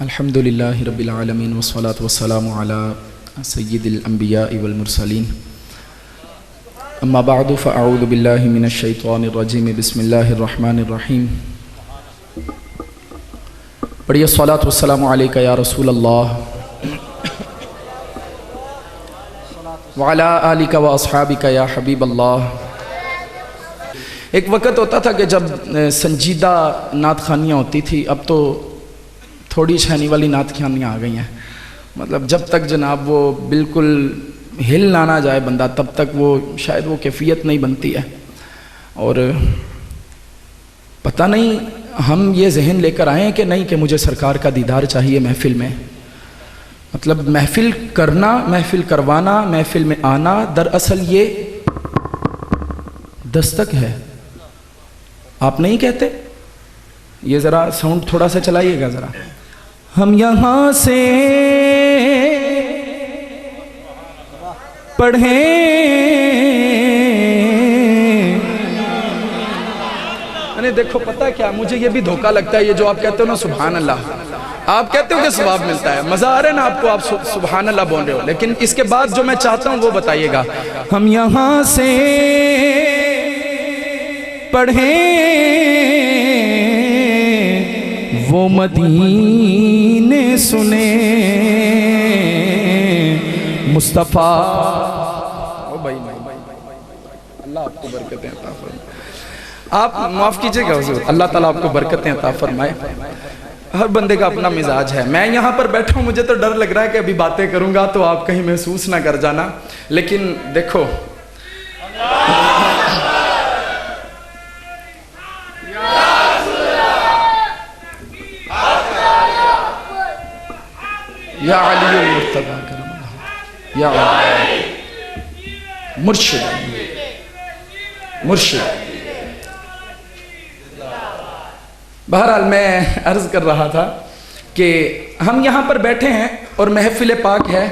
الحمدللہ رب العالمین والصلاة والسلام علی سید الانبیاء والمرسلین اما بعد فاعوذ باللہ من الشیطان الرجیم بسم اللہ الرحمن الرحیم پڑھیے الصلاة والسلام علیکہ یا رسول اللہ وعلی آلکہ و اصحابکہ یا حبیب اللہ۔ ایک وقت ہوتا تھا کہ جب سنجیدہ نعت خوانیاں ہوتی تھی، اب تو تھوڑی چھانی والی نعت خوانیاں آ گئی ہیں۔ مطلب جب تک جناب وہ بالکل ہل نہ جائے بندہ تب تک وہ شاید وہ کیفیت نہیں بنتی ہے۔ اور پتہ نہیں ہم یہ ذہن لے کر آئے ہیں کہ نہیں کہ مجھے سرکار کا دیدار چاہیے محفل میں۔ مطلب محفل کرنا، محفل کروانا، محفل میں آنا دراصل یہ دستک ہے، آپ نہیں کہتے؟ یہ ذرا ساؤنڈ تھوڑا سا چلائیے گا ذرا۔ ہم یہاں سے پڑھیں، دیکھو پتہ کیا مجھے یہ بھی دھوکہ لگتا ہے، یہ جو آپ کہتے ہو نا سبحان اللہ، آپ کہتے ہو کہ ثواب ملتا ہے، مزہ آ رہا ہے نا آپ کو، آپ سبحان اللہ بول رہے ہو، لیکن اس کے بعد جو میں چاہتا ہوں وہ بتائیے گا۔ ہم یہاں سے پڑھیں وہ مدینے سنیں مصطفیٰ۔ اللہ آپ کو برکتیں عطا فرمائے، آپ معاف کیجئے گا حضور، اللہ تعالیٰ آپ کو برکتیں عطا فرمائے۔ ہر بندے کا اپنا مزاج ہے، میں یہاں پر بیٹھا ہوں، مجھے تو ڈر لگ رہا ہے کہ ابھی باتیں کروں گا تو آپ کہیں محسوس نہ کر جانا، لیکن دیکھو یا علی المرتضی کرم اللہ، یا علی مرشد مرشد۔ بہرحال میں عرض کر رہا تھا کہ ہم یہاں پر بیٹھے ہیں اور محفل پاک ہے،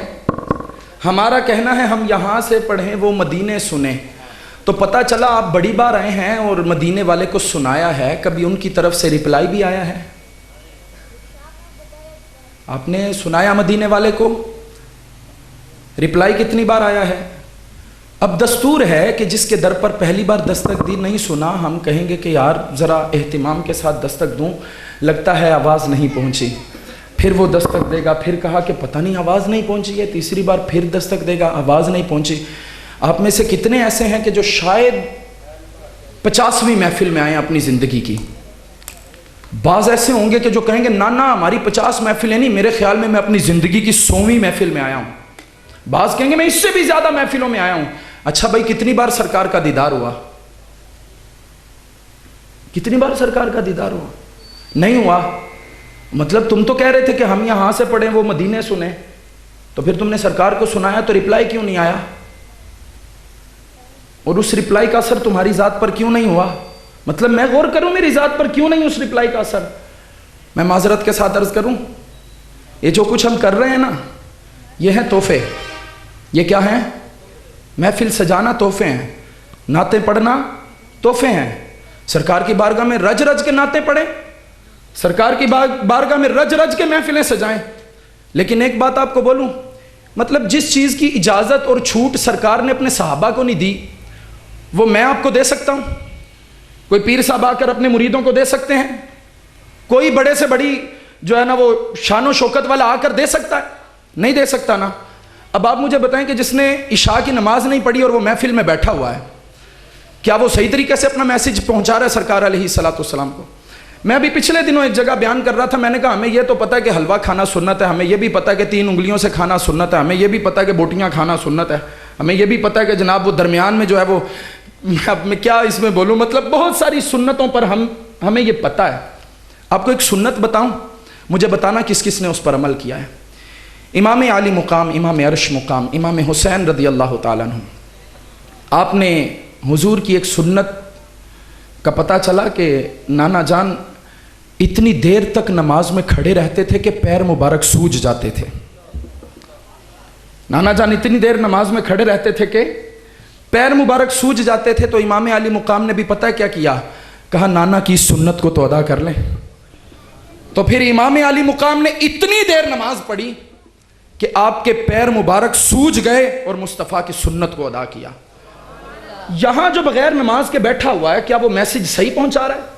ہمارا کہنا ہے ہم یہاں سے پڑھیں وہ مدینے سنیں، تو پتہ چلا آپ بڑی بار آئے ہیں اور مدینے والے کو سنایا ہے، کبھی ان کی طرف سے رپلائی بھی آیا ہے؟ آپ نے سنایا مدینے والے کو؟ رپلائی کتنی بار آیا ہے؟ اب دستور ہے کہ جس کے در پر پہلی بار دستک دی نہیں سنا، ہم کہیں گے کہ یار ذرا اہتمام کے ساتھ دستک دوں، لگتا ہے آواز نہیں پہنچی، پھر وہ دستک دے گا، پھر کہا کہ پتہ نہیں آواز نہیں پہنچی ہے، تیسری بار پھر دستک دے گا، آواز نہیں پہنچی۔ آپ میں سے کتنے ایسے ہیں کہ جو شاید 50ویں محفل میں آئے اپنی زندگی کی؟ بعض ایسے ہوں گے کہ جو کہیں گے نا ہماری 50 محفلیں نہیں، میرے خیال میں اپنی زندگی کی 100ویں محفل میں آیا ہوں۔ بعض کہیں گے میں اس سے بھی زیادہ محفلوں میں آیا ہوں۔ اچھا بھائی کتنی بار سرکار کا دیدار ہوا؟ کتنی بار سرکار کا دیدار ہوا؟ نہیں ہوا۔ مطلب تم تو کہہ رہے تھے کہ ہم یہاں سے پڑھیں وہ مدینے سنیں، تو پھر تم نے سرکار کو سنایا تو رپلائی کیوں نہیں آیا؟ اور اس رپلائی کا اثر تمہاری ذات پر کیوں نہیں ہوا؟ مطلب میں غور کروں میری ذات پر کیوں نہیں اس رپلائی کا اثر؟ میں معذرت کے ساتھ عرض کروں، یہ جو کچھ ہم کر رہے ہیں نا، یہ ہیں تحفے۔ یہ کیا ہیں؟ محفل سجانا تحفے ہیں، نعتیں پڑھنا تحفے ہیں۔ سرکار کی بارگاہ میں رج رج کے نعتیں پڑھیں، سرکار کی بارگاہ میں رج رج کے محفلیں سجائیں۔ لیکن ایک بات آپ کو بولوں، مطلب جس چیز کی اجازت اور چھوٹ سرکار نے اپنے صحابہ کو نہیں دی، وہ میں آپ کو دے سکتا ہوں؟ کوئی پیر صاحب آ کر اپنے مریدوں کو دے سکتے ہیں؟ کوئی بڑے سے بڑی جو ہے نا وہ شان و شوکت والا آ کر دے سکتا ہے؟ نہیں دے سکتا نا۔ اب آپ مجھے بتائیں کہ جس نے عشاء کی نماز نہیں پڑھی اور وہ محفل میں بیٹھا ہوا ہے، کیا وہ صحیح طریقے سے اپنا میسج پہنچا رہا ہے سرکار علیہ الصلوۃ والسلام کو؟ میں ابھی پچھلے دنوں ایک جگہ بیان کر رہا تھا، میں نے کہا ہمیں یہ تو پتہ ہے کہ حلوہ کھانا سنت ہے، ہمیں یہ بھی پتہ ہے کہ 3 انگلیوں سے کھانا سنت ہے، ہمیں یہ بھی پتہ ہے کہ بوٹیاں کھانا سنت ہے، ہمیں یہ بھی پتہ ہے کہ جناب وہ درمیان میں جو ہے وہ، اب میں کیا اس میں بولوں، مطلب بہت ساری سنتوں پر ہمیں یہ پتہ ہے۔ آپ کو ایک سنت بتاؤں، مجھے بتانا کس کس نے اس پر عمل کیا ہے۔ امام عالی مقام، امام عرش مقام، امام حسین رضی اللہ تعالیٰ عنہ، آپ نے حضور کی ایک سنت کا پتہ چلا کہ نانا جان اتنی دیر تک نماز میں کھڑے رہتے تھے کہ پیر مبارک سوج جاتے تھے۔ نانا جان اتنی دیر نماز میں کھڑے رہتے تھے کہ پیر مبارک سوج جاتے تھے، تو امام علی مقام نے بھی پتہ کیا کیا، کہا نانا کی سنت کو تو ادا کر لیں۔ تو پھر امام علی مقام نے اتنی دیر نماز پڑھی کہ آپ کے پیر مبارک سوج گئے اور مصطفیٰ کی سنت کو ادا کیا. یہاں جو بغیر نماز کے بیٹھا ہوا ہے کیا وہ میسج صحیح پہنچا رہا ہے؟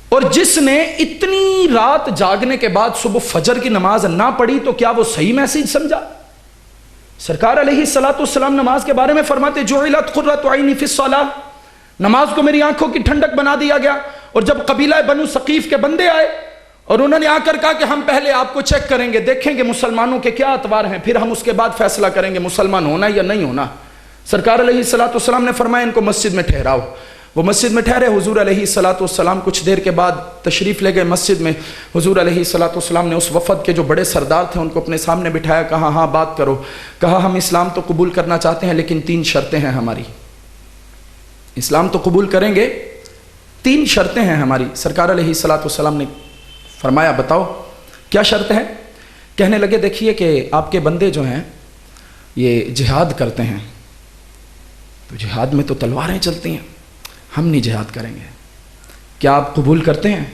اور جس نے اتنی رات جاگنے کے بعد صبح فجر کی نماز نہ پڑھی تو کیا وہ صحیح میسج سمجھا؟ سرکار علیہ الصلوۃ والسلام نماز کے بارے میں فرماتے جعلت قرۃ عینی فی الصلاۃ، نماز کو میری آنکھوں کی ٹھنڈک بنا دیا گیا. اور جب قبیلہ بنو ثقیف کے بندے آئے اور انہوں نے آ کر کہا کہ ہم پہلے آپ کو چیک کریں گے، دیکھیں گے مسلمانوں کے کیا اطوار ہیں، پھر ہم اس کے بعد فیصلہ کریں گے مسلمان ہونا یا نہیں ہونا. سرکار علیہ الصلوۃ والسلام نے فرمایا ان کو مسجد میں ٹھہراؤ. وہ مسجد میں ٹھہرے. حضور علیہ الصلوۃ والسلام کچھ دیر کے بعد تشریف لے گئے مسجد میں. حضور علیہ الصلوۃ والسلام نے اس وفد کے جو بڑے سردار تھے ان کو اپنے سامنے بٹھایا. کہا ہاں بات کرو. کہا ہم اسلام تو قبول کرنا چاہتے ہیں لیکن 3 شرطیں ہیں ہماری. اسلام تو قبول کریں گے، 3 شرطیں ہیں ہماری. سرکار علیہ الصلوۃ والسلام نے فرمایا بتاؤ کیا شرط ہے؟ کہنے لگے دیکھیے کہ آپ کے بندے جو ہیں یہ جہاد کرتے ہیں، تو جہاد میں تو تلواریں چلتی ہیں، ہم نہیں جہاد کریں گے، کیا آپ قبول کرتے ہیں؟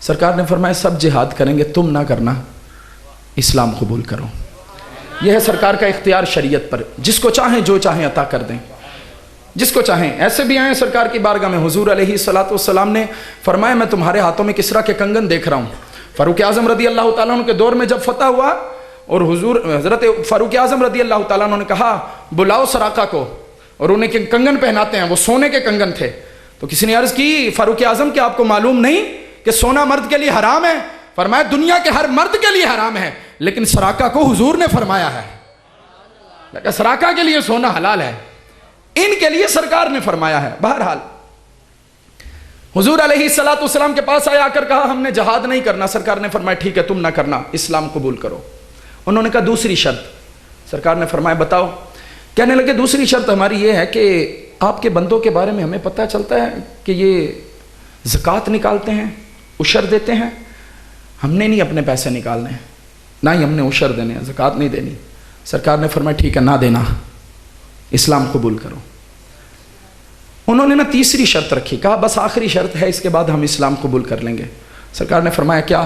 سرکار نے فرمایا سب جہاد کریں گے، تم نہ کرنا، اسلام قبول کرو. یہ ہے سرکار کا اختیار شریعت پر، جس کو چاہیں جو چاہیں عطا کر دیں، جس کو چاہیں. ایسے بھی آئیں سرکار کی بارگاہ میں. حضور علیہ الصلوۃ والسلام نے فرمایا میں تمہارے ہاتھوں میں کسریٰ کے کنگن دیکھ رہا ہوں. فاروق اعظم رضی اللہ تعالیٰ عنہ کے دور میں جب فتح ہوا اور حضرت فاروق اعظم رضی اللہ تعالیٰ عنہ نے کہا بلاؤ سراقہ کو اور انہیں کے کنگن پہناتے ہیں. وہ سونے کے کنگن تھے. تو کسی نے عرض کی فاروق اعظم کہ آپ کو معلوم نہیں کہ سونا مرد کے لیے حرام ہے؟ فرمایا دنیا کے ہر مرد کے لیے حرام ہے لیکن سراقہ کو حضور نے فرمایا ہے. سراقہ کے لیے سونا حلال ہے، ان کے لیے سرکار نے فرمایا ہے. بہرحال حضور علیہ الصلوۃ والسلام کے پاس آیا کر کہا ہم نے جہاد نہیں کرنا. سرکار نے فرمایا ٹھیک ہے تم نہ کرنا، اسلام قبول کرو. انہوں نے کہا دوسری شرط. سرکار نے فرمایا بتاؤ. کہنے لگے دوسری شرط ہماری یہ ہے کہ آپ کے بندوں کے بارے میں ہمیں پتہ چلتا ہے کہ یہ زکوٰۃ نکالتے ہیں، عشر دیتے ہیں. ہم نے نہیں اپنے پیسے نکالنے ہیں، نہ ہی ہم نے عشر دینے ہیں، زکوٰۃ نہیں دینی. سرکار نے فرمایا ٹھیک ہے نہ دینا، اسلام قبول کرو. انہوں نے تیسری شرط رکھی. کہا بس آخری شرط ہے، اس کے بعد ہم اسلام قبول کر لیں گے. سرکار نے فرمایا کیا؟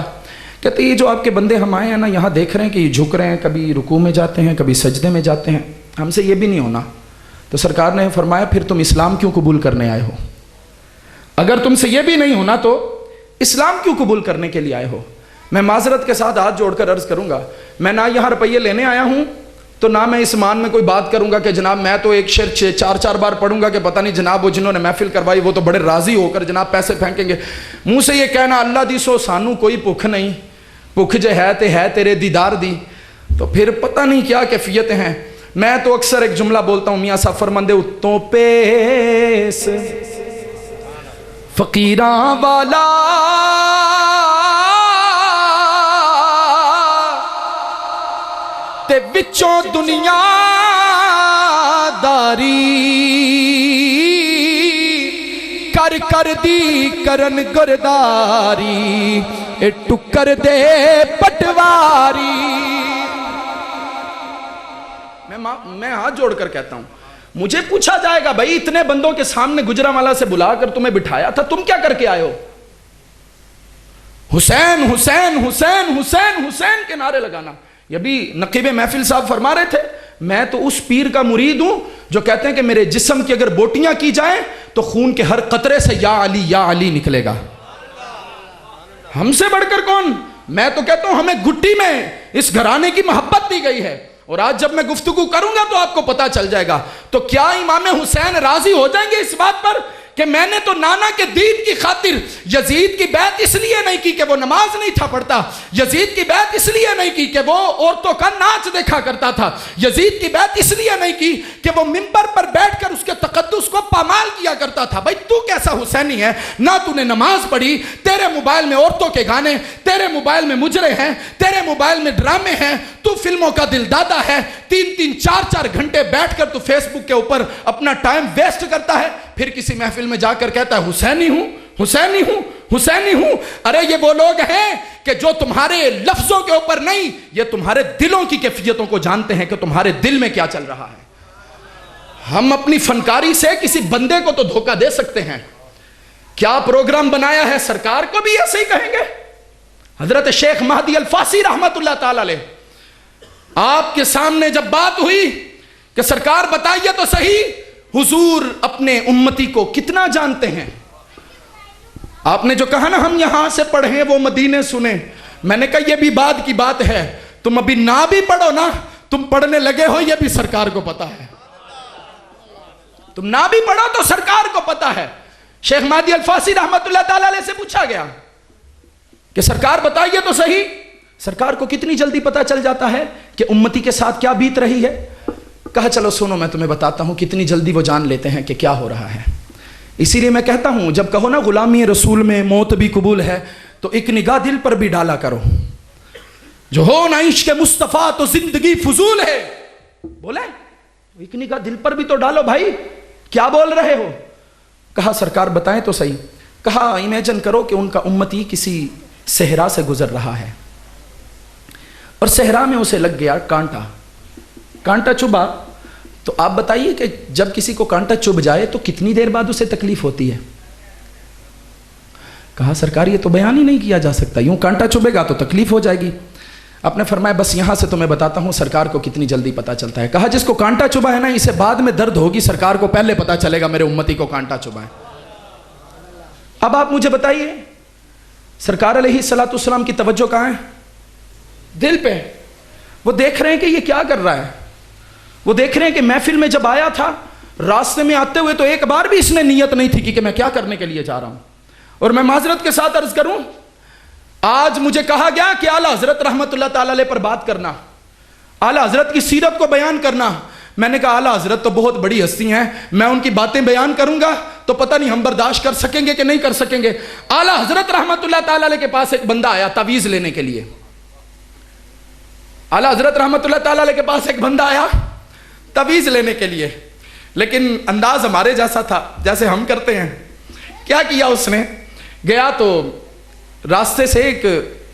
کہتے یہ جو آپ کے بندے ہم آئے ہیں نا یہاں دیکھ رہے ہیں کہ یہ جھک رہے ہیں، کبھی رکوع میں جاتے ہیں کبھی سجدے میں جاتے ہیں، ہم سے یہ بھی نہیں ہونا. تو سرکار نے فرمایا پھر تم اسلام کیوں قبول کرنے آئے ہو؟ اگر تم سے یہ بھی نہیں ہونا تو اسلام کیوں قبول کرنے کے لیے آئے ہو؟ میں معذرت کے ساتھ ہاتھ جوڑ کر عرض کروں گا، میں نہ یہاں روپیے لینے آیا ہوں تو نہ میں اس مان میں کوئی بات کروں گا کہ جناب میں تو ایک شعر 4 بار پڑھوں گا کہ پتہ نہیں جناب وہ جنہوں نے محفل کروائی وہ تو بڑے راضی ہو کر جناب پیسے پھینکیں گے. منہ سے یہ کہنا اللہ دی سو سانو کوئی بھوک نہیں، بھوک جو ہے تے ہے تیرے دیدار دی، تو پھر پتہ نہیں کیا کیفیتیں ہیں. میں تو اکثر ایک جملہ بولتا ہوں، میاں صاحب فرماندے اتوں پیس فقیراں والا تے وچوں دنیا داری کر دی کرن گرداری اے ٹکر دے پٹواری. میں ہاتھ جوڑ کر کہتا ہوں، مجھے پوچھا جائے گا بھائی اتنے بندوں کے سامنے گجرانوالہ سے بلا کر تمہیں بٹھایا تھا، تم کیا کر کے آئے ہو؟ حسین حسین حسین حسین حسین کے نعرے لگانا. یہ بھی نقیب محفل صاحب فرما رہے تھے میں تو اس پیر کا مرید ہوں جو کہتے ہیں کہ میرے جسم کی اگر بوٹیاں کی جائیں تو خون کے ہر قطرے سے یا علی نکلے گا. ہم سے بڑھ کر کون؟ میں تو کہتا ہوں ہمیں گٹی میں اس گھرانے کی محبت دی گئی ہے، اور آج جب میں گفتگو کروں گا تو آپ کو پتا چل جائے گا. تو کیا امام حسین راضی ہو جائیں گے اس بات پر کہ میں نے تو نانا کے دین کی خاطر یزید کی بیعت اس لیے نہیں کی کہ وہ نماز نہیں تھا پڑھتا، یزید کی بیعت اس لیے نہیں کی کہ وہ عورتوں کا ناچ دیکھا کرتا تھا، یزید کی بیعت اس لیے نہیں کی کہ وہ منبر پر بیٹھ کر اس کے تقدس کو پامال کیا کرتا تھا. بھائی تو کیسا حسینی ہے؟ نہ تو نے نماز پڑھی، تیرے موبائل میں عورتوں کے گانے، تیرے موبائل میں مجرے ہیں، تیرے موبائل میں ڈرامے ہیں، تو فلموں کا دل دادا ہے، 3 4 گھنٹے بیٹھ کر تو فیس بک کے اوپر اپنا ٹائم ویسٹ کرتا ہے، پھر کسی محفل میں جا کر کہتا ہے حسینی ہوں حسینی ہوں حسینی ہوں. ارے یہ وہ لوگ ہیں کہ جو تمہارے لفظوں کے اوپر نہیں، یہ تمہارے دلوں کی کیفیتوں کو جانتے ہیں کہ تمہارے دل میں کیا چل رہا ہے. ہم اپنی فنکاری سے کسی بندے کو تو دھوکہ دے سکتے ہیں، کیا پروگرام بنایا ہے سرکار کو بھی ایسے ہی کہیں گے؟ حضرت شیخ مہدی الفاسی رحمت اللہ تعالی علیہ، آپ کے سامنے جب بات ہوئی کہ سرکار بتائیے تو صحیح حضور اپنے امتی کو کتنا جانتے ہیں، آپ نے جو کہا نا ہم یہاں سے پڑھیں وہ مدینے سنیں، میں نے کہا یہ بھی بعد کی بات ہے، تم ابھی نہ بھی پڑھو نا، تم پڑھنے لگے ہو یہ بھی سرکار کو پتا ہے، تم نہ بھی پڑھو تو سرکار کو پتا ہے۔ شیخ مہدی الفاسی رحمت اللہ تعالی علیہ سے پوچھا گیا کہ سرکار بتائیے تو صحیح، سرکار کو کتنی جلدی پتا چل جاتا ہے کہ امتی کے ساتھ کیا بیت رہی ہے؟ کہا چلو سنو میں تمہیں بتاتا ہوں کتنی جلدی وہ جان لیتے ہیں کہ کیا ہو رہا ہے۔ اسی لیے میں کہتا ہوں جب کہو نا غلامی رسول میں موت بھی قبول ہے تو ایک نگاہ دل پر بھی ڈالا کرو، جو ہو نہ عشق مصطفیٰ تو زندگی فضول ہے، بولے ایک نگاہ دل پر بھی تو ڈالو بھائی، کیا بول رہے ہو؟ کہا سرکار بتائیں تو صحیح۔ کہا امیجن کرو کہ ان کا امتی کسی صحرا سے گزر رہا ہے اور صحرا میں اسے لگ گیا کانٹا چبھا، تو آپ بتائیے کہ جب کسی کو کانٹا چبھ جائے تو کتنی دیر بعد اسے تکلیف ہوتی ہے؟ کہا سرکار یہ تو بیان ہی نہیں کیا جا سکتا، یوں کانٹا چبھے گا تو تکلیف ہو جائے گی۔ آپ نے فرمایا بس یہاں سے تو میں بتاتا ہوں سرکار کو کتنی جلدی پتا چلتا ہے۔ کہا جس کو کانٹا چبھا ہے نا اسے بعد میں درد ہوگی، سرکار کو پہلے پتا چلے گا میرے امتی کو کانٹا چبھا ہے۔ اب آپ مجھے بتائیے سرکار علیہ الصلوۃ والسلام کی توجہ کہاں ہے؟ دل پہ۔ وہ دیکھ رہے ہیں کہ یہ کیا کر رہا ہے، وہ دیکھ رہے ہیں کہ محفل میں جب آیا تھا راستے میں آتے ہوئے تو ایک بار بھی اس نے نیت نہیں تھی کہ میں کیا کرنے کے لیے جا رہا ہوں۔ اور میں معذرت کے ساتھ عرض کروں، آج مجھے کہا گیا کہ اعلیٰ حضرت رحمت اللہ تعالی علیہ پر بات کرنا، اعلیٰ حضرت کی سیرت کو بیان کرنا۔ میں نے کہا اعلیٰ حضرت تو بہت بڑی ہستی ہیں، میں ان کی باتیں بیان کروں گا تو پتہ نہیں ہم برداشت کر سکیں گے کہ نہیں کر سکیں گے۔ اعلیٰ حضرت رحمت اللہ تعالی علیہ کے پاس ایک بندہ آیا تعویذ لینے کے لیے، اعلیٰ حضرت رحمت اللہ تعالی علیہ کے پاس ایک بندہ آیا تعویذ لینے کے لیے، لیکن انداز ہمارے جیسا تھا جیسے ہم کرتے ہیں۔ کیا کیا اس نے؟ گیا تو راستے سے ایک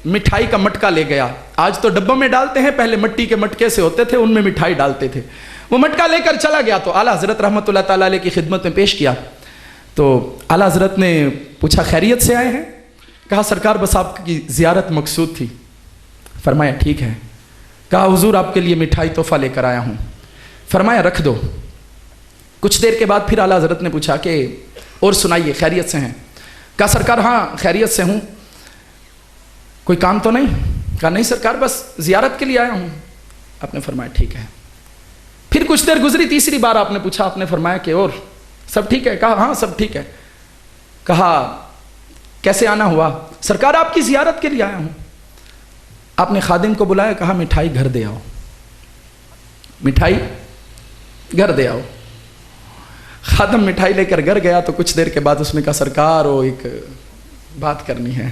مٹھائی کا مٹکا لے گیا، آج تو ڈبوں میں ڈالتے ہیں، پہلے مٹی کے مٹکے سے ہوتے تھے ان میں مٹھائی ڈالتے تھے، وہ مٹکا لے کر چلا گیا تو اعلیٰ حضرت رحمت اللہ تعالی علیہ کی خدمت میں پیش کیا۔ تو اعلیٰ حضرت نے پوچھا خیریت سے آئے ہیں؟ کہا سرکار بس آپ کی زیارت مقصود تھی۔ فرمایا ٹھیک ہے۔ کہا حضور آپ کے لیے مٹھائی تحفہ لے کر آیا ہوں۔ فرمایا رکھ دو۔ کچھ دیر کے بعد پھر اعلیٰ حضرت نے پوچھا کہ اور سنائیے خیریت سے ہیں؟ کہا سرکار ہاں خیریت سے ہوں، کوئی کام تو نہیں؟ کہا نہیں سرکار بس زیارت کے لیے آیا ہوں۔ آپ نے فرمایا ٹھیک ہے۔ پھر کچھ دیر گزری، تیسری بار آپ نے پوچھا، آپ نے فرمایا کہ اور سب ٹھیک ہے؟ کہا ہاں سب ٹھیک ہے۔ کہا کیسے آنا ہوا؟ سرکار آپ کی زیارت کے لیے آیا ہوں۔ آپ نے خادم کو بلایا، کہا مٹھائی گھر دے آؤ، مٹھائی گھر دے آؤ۔ خادم مٹھائی لے کر گھر گیا تو کچھ دیر کے بعد اس نے کہا سرکار وہ ایک بات کرنی ہے۔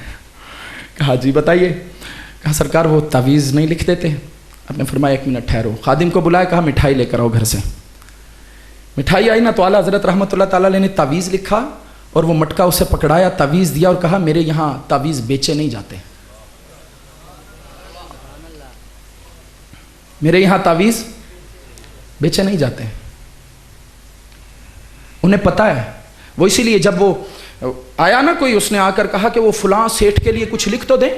کہا جی بتائیے۔ کہا سرکار وہ تعویذ نہیں لکھ دیتے؟ آپ نے فرمایا ایک منٹ ٹھہرو۔ خادم کو بلایا، کہا مٹھائی لے کر آؤ گھر سے۔ مٹھائی آئی نا تو اعلیٰ حضرت رحمت اللہ تعالیٰ علیہ نے تعویذ لکھا اور وہ مٹکا اسے پکڑایا، تعویذ دیا اور کہا میرے یہاں تعویذ بیچے نہیں جاتے، میرے یہاں تعویذ بیچے نہیں جاتے۔ انہیں پتا ہے، وہ اسی لیے جب وہ آیا نا کوئی اس نے آ کر کہا کہ وہ فلاں سیٹھ کے لیے کچھ لکھ تو دیں،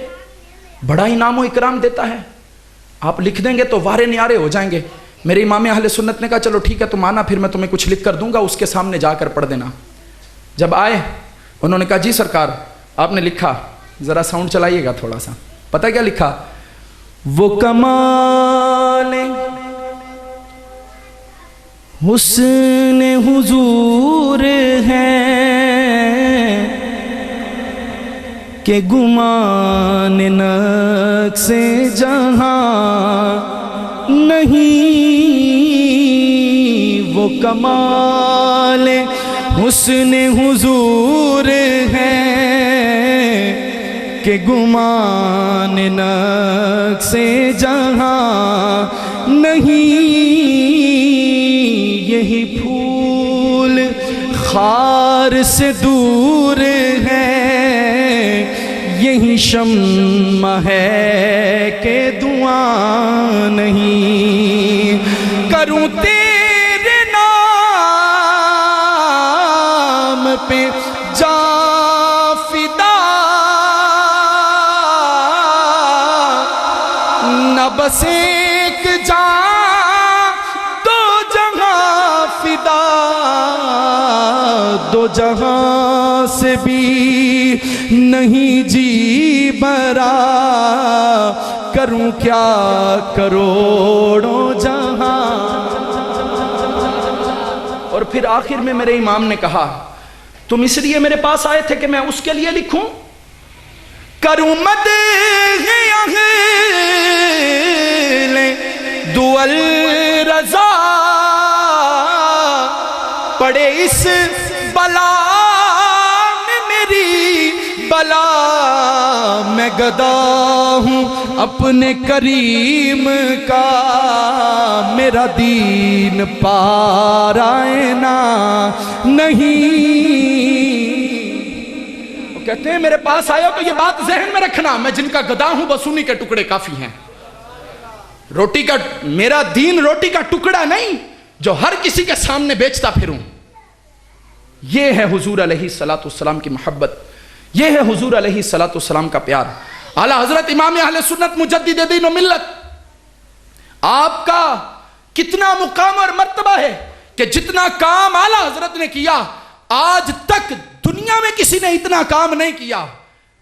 بڑا انعام و اکرام دیتا ہے، آپ لکھ دیں گے تو وارے نیارے ہو جائیں گے۔ میرے امام اہل سنت نے کہا چلو ٹھیک ہے تم آنا، پھر میں تمہیں کچھ لکھ کر دوں گا، اس کے سامنے جا کر پڑھ دینا۔ جب آئے انہوں نے کہا جی سرکار آپ نے لکھا، ذرا ساؤنڈ چلائیے گا تھوڑا سا۔ پتہ کیا لکھا؟ وہ کمال حسن حضور ہے کہ گمان نقص جہاں نہیں، وہ کمال حسن حضور ہے کہ گمان نقص جہاں نہیں، یہی پھول خار سے دور ہے، یہی شمع ہے کہ دعا نہیں، کروں تیرے نام پہ جا فدا، بس ایک جان دو جہاں فدا، دو جہاں سے بھی نہیں جی برا، کروں کیا کروڑوں جہاں۔ اور پھر آخر میں میرے امام نے کہا تم اس لیے میرے پاس آئے تھے کہ میں اس کے لیے لکھوں؟ کروں مدح اہل دول رضا، پڑے اس بلا میں میری بلا، میں گدا ہوں اپنے کریم کا، میرا دین پارائنا نہیں۔ وہ کہتے ہیں میرے پاس آئے ہو تو یہ بات ذہن میں رکھنا، میں جن کا گدا ہوں بس انہی کے ٹکڑے کافی ہیں۔ روٹی کا، میرا دین روٹی کا ٹکڑا نہیں جو ہر کسی کے سامنے بیچتا پھروں۔ یہ ہے حضور علیہ السلام کی محبت، یہ ہے حضور علیہ السلام کا پیار۔ اعلیٰ حضرت امام اہل سنت مجدد دین و ملت، آپ کا کتنا مقام اور مرتبہ ہے کہ جتنا کام اعلیٰ حضرت نے کیا آج تک دنیا میں کسی نے اتنا کام نہیں کیا۔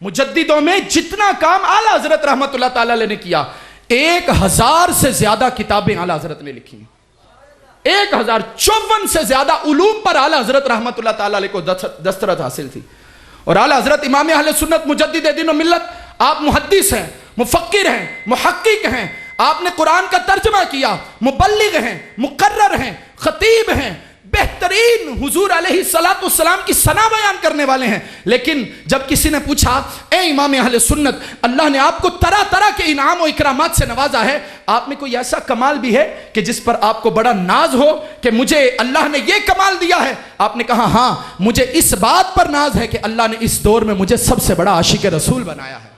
مجددوں میں جتنا کام اعلیٰ حضرت رحمت اللہ تعالیٰ علیہ نے کیا، 1000 سے زیادہ کتابیں اعلیٰ حضرت نے لکھی، 1054 سے زیادہ علوم پر اعلیٰ حضرت رحمت اللہ تعالیٰ علیہ کو دسترس حاصل تھی۔ اور اعلیٰ حضرت امام اہل سنت مجدد دین و ملت، آپ محدث ہیں، مفکر ہیں، محقق ہیں، آپ نے قرآن کا ترجمہ کیا، مبلغ ہیں، مقرر ہیں، خطیب ہیں، بہترین حضور علیہ السلام کی ثنا بیان کرنے والے ہیں۔ لیکن جب کسی نے پوچھا اے امام اہل سنت، اللہ نے آپ کو طرح طرح کے انعام و اکرامات سے نوازا ہے، آپ میں کوئی ایسا کمال بھی ہے کہ جس پر آپ کو بڑا ناز ہو کہ مجھے اللہ نے یہ کمال دیا ہے؟ آپ نے کہا ہاں، مجھے اس بات پر ناز ہے کہ اللہ نے اس دور میں مجھے سب سے بڑا عاشق رسول بنایا ہے،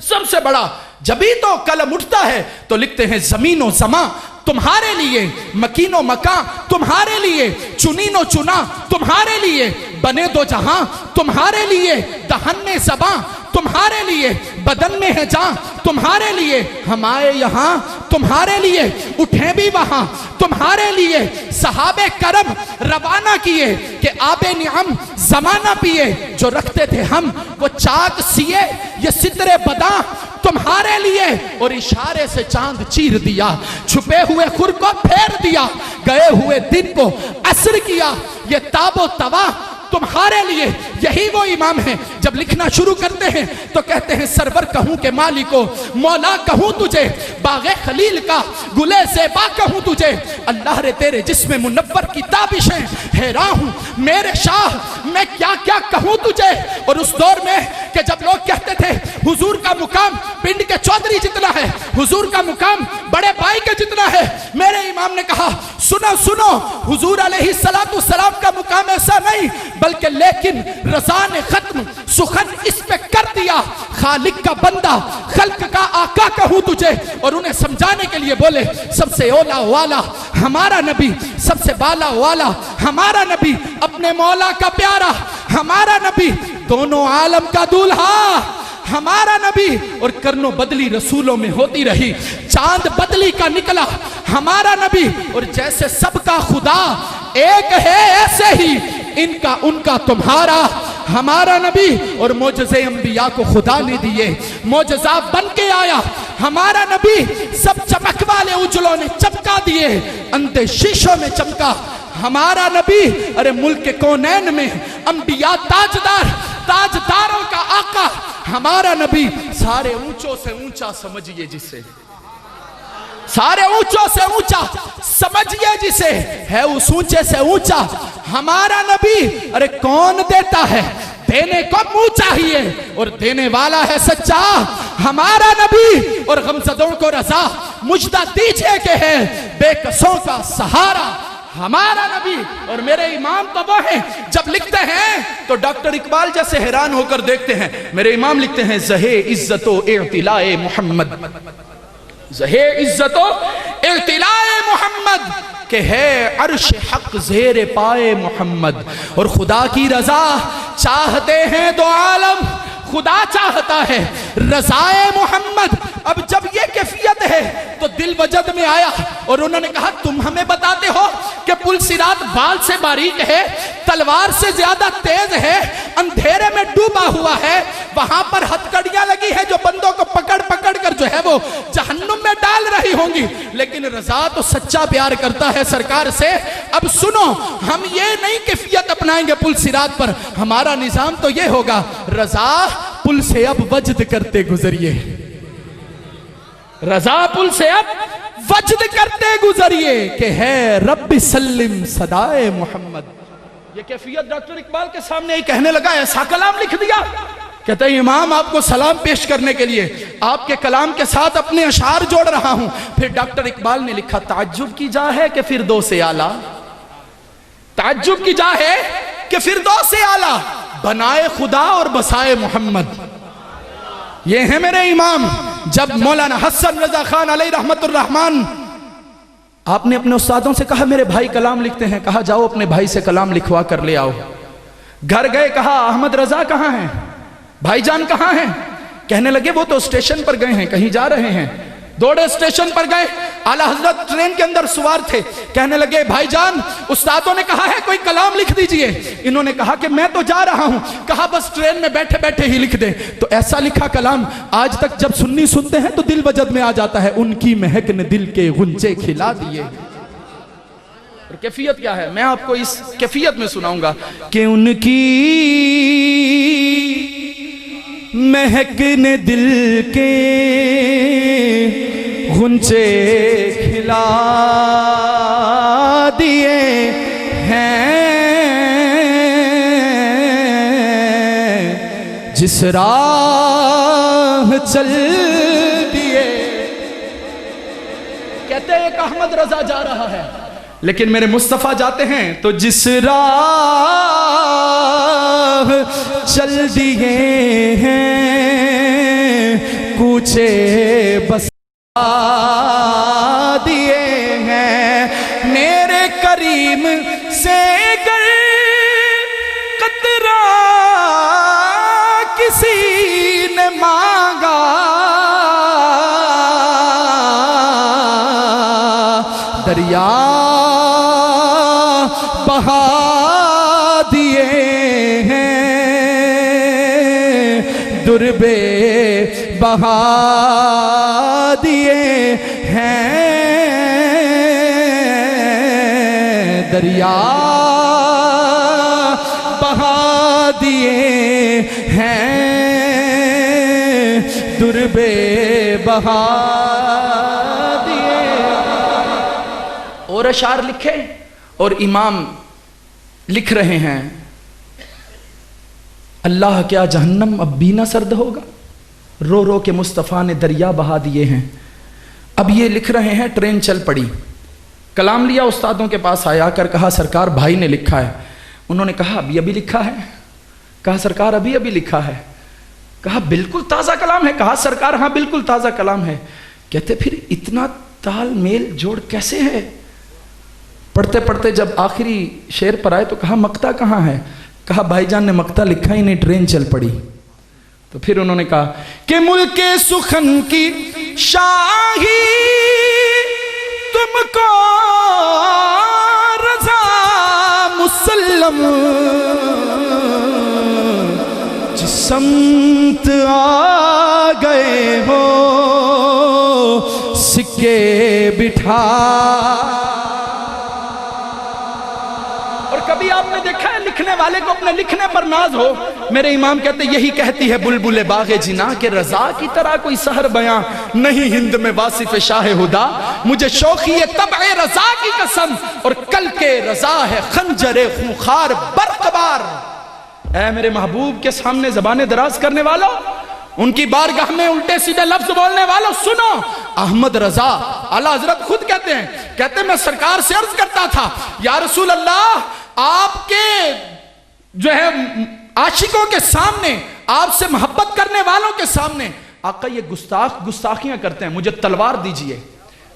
سب سے بڑا۔ جبھی تو قلم اٹھتا ہے تو لکھتے ہیں زمین و زمان تمہارے لیے، مکین و مکان تمہارے لیے، چنین و چنا تمہارے لیے، بنے دو جہاں تمہارے لیے، دہن میں زبان تمہارے لیے، بدن میں ہے جان تمہارے لیے، ہم آئے یہاں تمہارے لیے، اٹھیں بھی وہاں تمہارے لیے، صحابہ کرم روانہ کیے کہ آب نعم زمانہ پیے، جو رکھتے تھے ہم وہ چاک سیے، یہ ستر بداں تمہارے لیے، اور اشارے سے چاند چیر دیا، چھپے ہوئے خور کو پھیر دیا، گئے ہوئے دن کو عصر کیا، یہ تاب و توا تمہارے لیے۔ یہی وہ امام ہیں جب لکھنا شروع کرتے ہیں تو کہتے ہیں سرور کہوں کہ مالکو، مولا کہوں تجھے، باغ خلیل کا گلے زیبا کہوں تجھے، اللہ رے تیرے جسم منور کی تابشیں، حیران ہوں میرے شاہ میں کیا کیا کہوں تجھے۔ اور اس دور میں کہ جب لوگ کہتے تھے حضور کا مقام پنڈ کے چودھری جتنا ہے، حضور کا مقام بڑے بھائی کے جتنا ہے، میرے امام نے کہا سنو سنو، حضور علیہ السلام کا مقام ایسا نہیں، بلکہ لیکن رضا نے ختم سخن اس پہ کر دیا، خالق کا بندہ خلق کا آقا کہوں تجھے۔ اور انہیں سمجھانے کے لیے بولے سب سے اولا والا ہمارا نبی، سب سے بالا والا ہمارا نبی، اپنے مولا کا پیارا ہمارا نبی، دونوں عالم کا دولہا ہمارا نبی، اور کرنوں بدلی رسولوں میں ہوتی رہی، چاند بدلی کا نکلا ہمارا نبی، اور جیسے سب کا خدا ایک ہے ایسے ہی ان کا ان کا تمہارا ہمارا نبی۔ اور معجزے انبیاء کو خدا نے دیے، معجزہ بن کے آیا ہمارا نبی، سب چمک والے اجلوں نے چمکا دیے، اندھے شیشوں میں چمکا ہمارا نبی۔ ارے ملک کونین میں انبیاء تاجدار، تاجداروں کا آقا ہمارا نبی، سارے اونچوں سے اونچا سمجھئے جسے، سارے اونچوں سے اونچا سمجھئے جسے، ہے اس اونچے سے اونچا ہمارا نبی۔ ارے کون دیتا ہے، دینے کو منہ چاہیے، اور دینے والا ہے سچا ہمارا نبی۔ اور غمزدوں کو رضا مجدہ دیجئے کہ ہے بے کسوں کا سہارا ہمارا نبی۔ اور میرے امام تو وہ ہیں جب لکھتے ہیں تو ڈاکٹر اقبال جیسے حیران ہو کر دیکھتے ہیں۔ میرے امام لکھتے ہیں زہے عزت و اعتلاء محمد، زہے عزت و اعتلاء محمد، کہ ہے عرش حق زیر پائے محمد۔ اور خدا کی رضا چاہتے ہیں دو عالم، خدا چاہتا ہے رضائے محمد۔ اب جب یہ کہ رہے تو دل وجد میں آیا اور انہوں نے کہا تم ہمیں بتاتے ہو کہ پل صراط بال سے باریک ہے، تلوار سے زیادہ تیز ہے، اندھیرے میں ڈوبا ہوا ہے، وہاں پر ہتھکڑیاں لگی ہے جو بندوں کو پکڑ پکڑ کر جو ہے وہ جہنم میں ڈال رہی ہوں گی، لیکن رضا تو سچا پیار کرتا ہے سرکار سے۔ اب سنو، ہم یہ نہیں کیفیت اپنائیں گے پل صراط پر، ہمارا نظام تو یہ ہوگا، رضا پل سے اب وجد کرتے گزریے، رضا پل سے اب وجد کرتے گزریے کہ ہے رب سلم صدائے محمد۔ یہ کیفیت ڈاکٹر اقبال کے سامنے ہی کہنے لگا، ایسا کلام لکھ دیا۔ کہتا ہے امام آپ کو سلام پیش کرنے کے لیے آپ کے کلام کے ساتھ اپنے اشعار جوڑ رہا ہوں۔ پھر ڈاکٹر اقبال نے لکھا، تعجب کی جا ہے کہ فردوس اعلیٰ، تعجب کی جا ہے کہ فردوس اعلیٰ بنائے خدا اور بسائے محمد۔ یہ ہے میرے امام۔ جب مولانا حسن رضا خان علیہ رحمت الرحمن آپ نے اپنے استادوں سے کہا میرے بھائی کلام لکھتے ہیں، کہا جاؤ اپنے بھائی سے کلام لکھوا کر لے آؤ۔ گھر گئے، کہا احمد رضا کہاں ہیں، بھائی جان کہاں ہیں؟ کہنے لگے وہ تو اسٹیشن پر گئے ہیں، کہیں جا رہے ہیں۔ دوڑے اسٹیشن پر گئے، اعلیٰ حضرت ٹرین کے اندر سوار تھے، کہنے لگے بھائی جان استادوں نے کہا ہے کوئی کلام لکھ دیجئے۔ انہوں نے کہا کہ میں تو جا رہا ہوں، کہا بس ٹرین میں بیٹھے بیٹھے ہی لکھ دیں۔ تو ایسا لکھا کلام آج تک جب سنی سنتے ہیں تو دل وجد میں آ جاتا ہے، ان کی مہک نے دل کے غنچے کھلا دیے۔ اور کیفیت کیا ہے میں آپ کو اس کیفیت میں سناؤں گا کہ ان کی مہک نے دل کے غنچے کھلا دیے ہیں، جس راہ چل دیے۔ کہتے ہیں کہ احمد رضا جا رہا ہے، لیکن میرے مصطفیٰ جاتے ہیں تو جس راہ چل دیے ہیں کوچے بسا دیے ہیں، میرے کریم سے گر قطرہ کسی نے مانگا دریا بہا دیے ہیں، دربے بہا دیے ہیں، دریا بہا دیے ہیں، دربے بہا دیے۔ اور اشعار لکھے اور امام لکھ رہے ہیں، اللہ کیا جہنم اب بھی نہ سرد ہوگا، رو رو کے مصطفیٰ نے دریا بہا دیے ہیں۔ اب یہ لکھ رہے ہیں، ٹرین چل پڑی، کلام لیا استادوں کے پاس آیا کر کہا سرکار بھائی نے لکھا ہے۔ انہوں نے کہا ابھی ابھی لکھا ہے؟ کہا سرکار ابھی ابھی لکھا ہے۔ کہا بالکل تازہ کلام ہے؟ کہا سرکار ہاں بالکل تازہ کلام ہے۔ کہتے پھر اتنا تال میل جوڑ کیسے ہے؟ پڑھتے پڑھتے جب آخری شعر پر آئے تو کہا مقطع کہاں ہے؟ کہا بھائی جان نے مقطع لکھا ہی نہیں، ٹرین چل پڑی۔ تو پھر انہوں نے کہا کہ ملک سخن کی شاہی تم کو رضا مسلم، جس سمت آ گئے ہو سکے بٹھا۔ کبھی آپ نے دیکھا ہے لکھنے والے کو اپنے لکھنے پر ناز ہو؟ میرے امام کہتے یہی کہتی ہے بلبل باغ جنا کہ رضا کی طرح کوئی سحر بیاں نہیں ہند میں واصف شاہ ہدا، مجھے شوقی طبع رضا کی قسم اور کل کے رضا ہے خنجر خونخوار برقبار۔ اے میرے محبوب کے سامنے زبانیں دراز کرنے والوں، ان کی بارگاہ میں الٹے سیدھے لفظ بولنے والوں، سنو احمد رضا اعلیٰ حضرت خود کہتے ہیں میں سرکار سے عرض کرتا تھا یا رسول اللہ آپ کے جو ہے عاشقوں کے سامنے، آپ سے محبت کرنے والوں کے سامنے آقا یہ گستاخیاں کرتے ہیں، مجھے تلوار دیجئے۔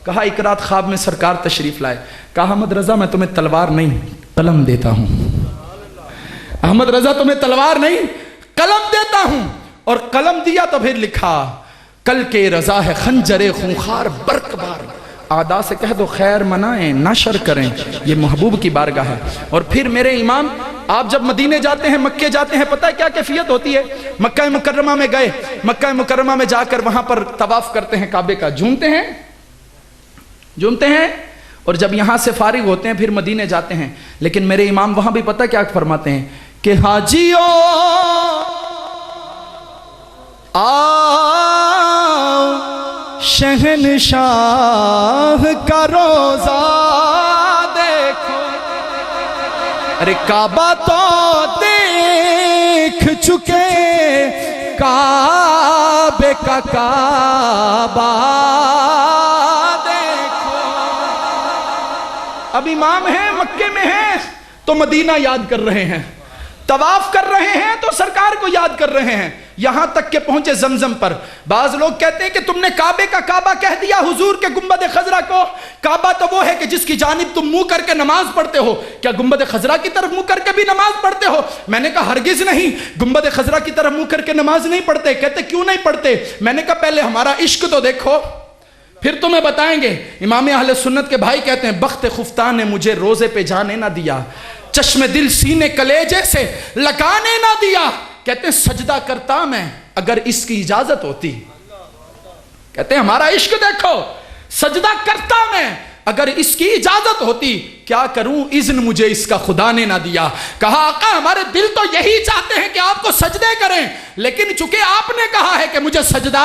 کہا ایک رات خواب میں سرکار تشریف لائے، کہا احمد رضا میں تمہیں تلوار نہیں قلم دیتا ہوں، احمد رضا تمہیں تلوار نہیں قلم دیتا ہوں۔ اور قلم دیا تو پھر لکھا کل کے رضا ہے خنجر خونخوار برق بار، آدھا سے کہہ دو خیر منائیں نہ شر کریں، یہ محبوب کی بارگاہ ہے۔ اور پھر میرے امام، آپ جب مدینے جاتے ہیں، مکے جاتے ہیں، پتہ ہے کیا کیفیت ہوتی ہے؟ مکہ مکرمہ میں گئے، مکہ مکرمہ میں جا کر وہاں پر طواف کرتے ہیں، کعبے کا جھومتے ہیں، اور جب یہاں سے فارغ ہوتے ہیں پھر مدینے جاتے ہیں۔ لیکن میرے امام وہاں بھی پتہ کیا فرماتے ہیں کہ حاجیو آؤ شہنشاہ کا روزہ دیکھو، ارے کعبہ تو دیکھ چکے، کعبے کا کعبہ دیکھو۔ اب امام ہیں، مکے میں ہیں تو مدینہ یاد کر رہے ہیں، طواف کر رہے ہیں تو سرکار کو یاد کر رہے ہیں، یہاں تک کہ پہنچے زمزم پر۔ بعض لوگ کہتے ہیں کہ تم نے کعبے کا کعبہ کہہ دیا حضور کے گنبد خضرا کو، کعبہ تو وہ ہے کہ جس کی جانب تم منہ کر کے نماز پڑھتے ہو، کیا گنبد خضرا کی طرف منہ کر کے بھی نماز پڑھتے ہو؟ میں نے کہا ہرگز نہیں، گنبد خضرا کی طرف منہ کر کے نماز نہیں پڑھتے۔ کہتے کیوں نہیں پڑھتے؟ میں نے کہا پہلے ہمارا عشق تو دیکھو، پھر تمہیں بتائیں گے۔ امام اہل سنت کے بھائی کہتے ہیں بخت خفتہ نے مجھے روزے پہ جانے نہ دیا، چشم دل سینے کلیجے سے لگانے نہ دیا، کہتے ہیں سجدہ کرتا میں اگر اس کی اجازت ہوتی، کہتے ہیں ہمارا عشق دیکھو، سجدہ کرتا میں اگر اس کی اجازت ہوتی، کیا کروں اذن مجھے اس کا خدا نے نہ دیا۔ کہا آقا ہمارے دل تو یہی چاہتے ہیں کہ آپ کو سجدے کریں، لیکن چونکہ آپ نے کہا ہے کہ مجھے سجدہ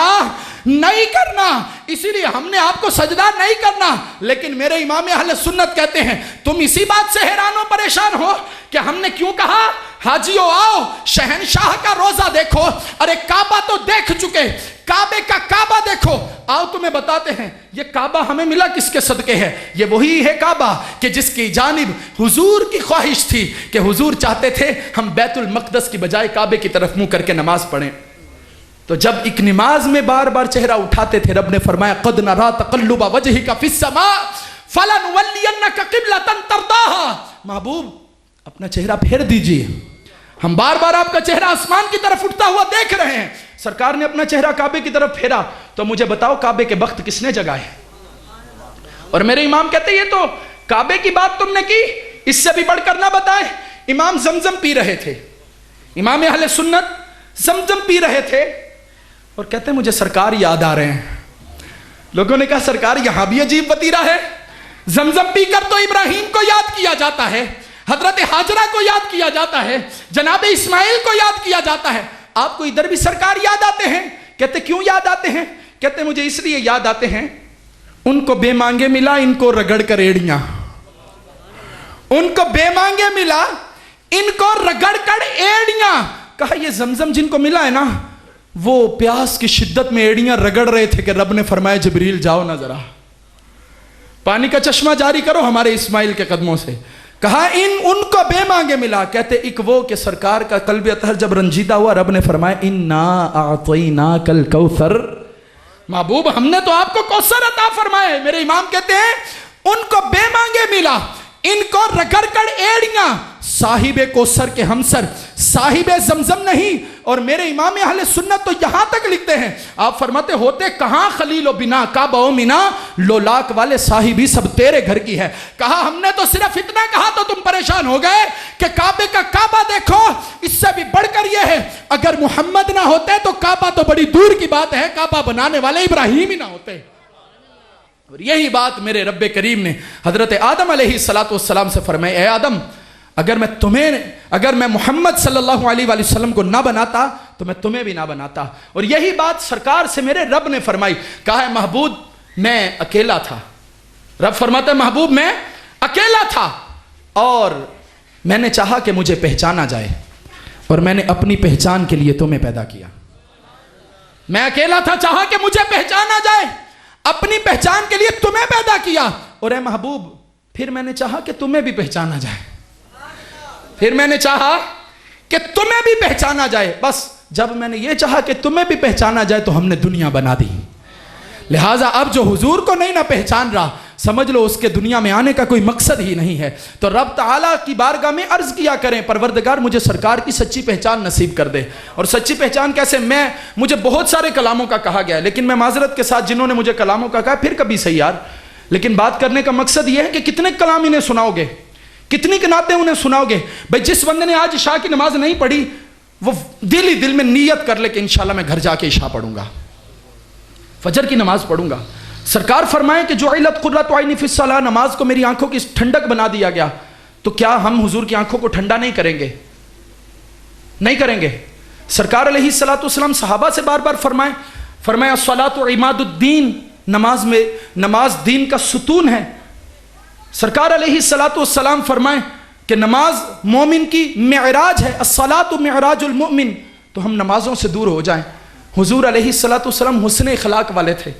نہیں کرنا، اسی لیے ہم نے آپ کو سجدہ نہیں کرنا۔ لیکن میرے امام اہل سنت کہتے ہیں تم اسی بات سے حیران و پریشان ہو کہ ہم نے کیوں کہا حاجیو آؤ شہنشاہ کا روزہ دیکھو، ارے کعبہ تو دیکھ چکے، کعبے کا کعبہ دیکھو۔ آؤ تمہیں بتاتے ہیں یہ کعبہ ہمیں ملا کس کے صدقے ہے؟ یہ وہی ہے کعبہ کہ جس کی جانب حضور کی خواہش تھی کہ حضور چاہتے تھے ہم بیت المقدس کی بجائے کعبے کی طرف منہ کر کے نماز پڑھیں۔ تو جب ایک نماز میں بار بار چہرہ اٹھاتے تھے، رب نے فرمایا قد نرا تقلب وجهك في السماء فلنولينك قبلة ترضاها، محبوب اپنا چہرہ پھیر دیجئے، ہم بار بار آپ کا چہرہ آسمان کی طرف اٹھتا ہوا دیکھ رہے ہیں۔ سرکار نے اپنا چہرہ کعبے کی طرف پھیرا، تو مجھے بتاؤ کعبے کے بخت کس نے جگائے؟ اور میرے امام کہتے ہیں یہ تو کعبے کی بات تم نے کی، اس سے بھی بڑھ کر نہ بتائے۔ امام زمزم پی رہے تھے، امام اہل سنت زمزم پی رہے تھے، اور کہتے ہیں مجھے سرکار یاد آ رہے ہیں۔ لوگوں نے کہا سرکار یہاں بھی عجیب وتیرہ ہے، زمزم پی کر تو ابراہیم کو یاد کیا جاتا ہے، حضرت حاجرہ کو یاد کیا جاتا ہے، جناب اسماعیل کو یاد کیا جاتا ہے، آپ کو ادھر بھی سرکار یاد آتے ہیں؟ کہتے کیوں یاد آتے ہیں؟ کہتے مجھے اس لیے یاد آتے ہیں ان کو بے مانگے ملا، ان کو رگڑ کر ایڑیاں، ان کو بے مانگے ملا، ان کو رگڑ کر ایڑیاں۔ کہا یہ زمزم جن کو ملا ہے نا، وہ پیاس کی شدت میں ایڑیاں رگڑ رہے تھے کہ رب نے فرمایا جبریل جاؤ نہ ذرا پانی کا چشمہ جاری کرو ہمارے اسماعیل کے قدموں سے۔ کہا ان کو بے مانگے ملا، کہتے ایک وہ کہ سرکار کا قلب اطہر جب رنجیدہ ہوا، رب نے فرمایا انا اعطیناک الکوثر، محبوب ہم نے تو آپ کو کوثر عطا فرمائے۔ میرے امام کہتے ہیں ان کو بے مانگے ملا، ان کو رگڑ کر ایڑیاں، صاحب کوثر کے ہمسر، صاحب زمزم نہیں۔ اور میرے امام اہل سنت تو یہاں تک لکھتے ہیں، آپ فرماتے ہوتے کہاں خلیل و بنا کعبہ و منا، لولاک والے صاحبی سب تیرے گھر کی ہے۔ کہا ہم نے تو صرف اتنا کہا تو تم پریشان ہو گئے کہ کعبے کا کعبہ دیکھو، اس سے بھی بڑھ کر یہ ہے اگر محمد نہ ہوتے تو کعبہ تو بڑی دور کی بات ہے، کعبہ بنانے والے ابراہیم ہی نہ ہوتے۔ اور یہی بات میرے رب کریم نے حضرت آدم علیہ السلام سے فرمائی، اے آدم اگر میں محمد صلی اللہ علیہ وآلہ وسلم کو نہ بناتا تو میں تمہیں بھی نہ بناتا۔ اور یہی بات سرکار سے میرے رب نے فرمائی، کہا ہے محبوب میں اکیلا تھا، رب فرماتا ہے محبوب میں اکیلا تھا اور میں نے چاہا کہ مجھے پہچانا جائے، اور میں نے اپنی پہچان کے لیے تمہیں پیدا کیا۔ میں اکیلا تھا، چاہا کہ مجھے پہچانا جائے، اپنی پہچان کے لیے تمہیں پیدا کیا، اور اے محبوب پھر میں نے چاہا کہ تمہیں بھی پہچانا جائے، پھر میں نے چاہا کہ تمہیں بھی پہچانا جائے۔ بس جب میں نے یہ چاہا کہ تمہیں بھی پہچانا جائے تو ہم نے دنیا بنا دی۔ لہٰذا اب جو حضور کو نہیں نہ پہچان رہا، سمجھ لو اس کے دنیا میں آنے کا کوئی مقصد ہی نہیں ہے. تو رب تعالیٰ کی بارگاہ میں عرض کیا کریں پروردگار مجھے سرکار کی سچی پہچان نصیب کر دے. اور سچی پہچان کیسے؟ مجھے بہت سارے کلاموں کا کہا گیا ہے لیکن میں معذرت کے ساتھ جنہوں نے مجھے کلاموں کا کہا پھر کبھی صحیح یار، لیکن بات کرنے کا مقصد یہ ہے کہ کتنے کلام انہیں سناؤ گے، کتنی کناتیں انہیں سناؤ گے. بھائی جس بندے نے آج عشاء کی نماز نہیں پڑھی وہ دل ہی دل میں نیت کر لے کہ انشاءاللہ میں گھر جا کے عشاء پڑھوں گا، فجر کی نماز پڑھوں گا. سرکار فرمائیں کہ جعلت قرۃ عینی فی الصلاۃ، نماز کو میری آنکھوں کی ٹھنڈک بنا دیا گیا. تو کیا ہم حضور کی آنکھوں کو ٹھنڈا نہیں کریں گے؟ نہیں کریں گے. سرکار علیہ الصلوۃ والسلام صحابہ سے بار بار فرمایا الصلاۃ عماد الدین، نماز دین کا ستون ہے. سرکار علیہ الصلوۃ والسلام فرمائیں کہ نماز مومن کی معراج ہے، الصلاۃ معراج المؤمن. تو ہم نمازوں سے دور ہو جائیں. حضور علیہ الصلوۃ والسلام حسن اخلاق والے تھے.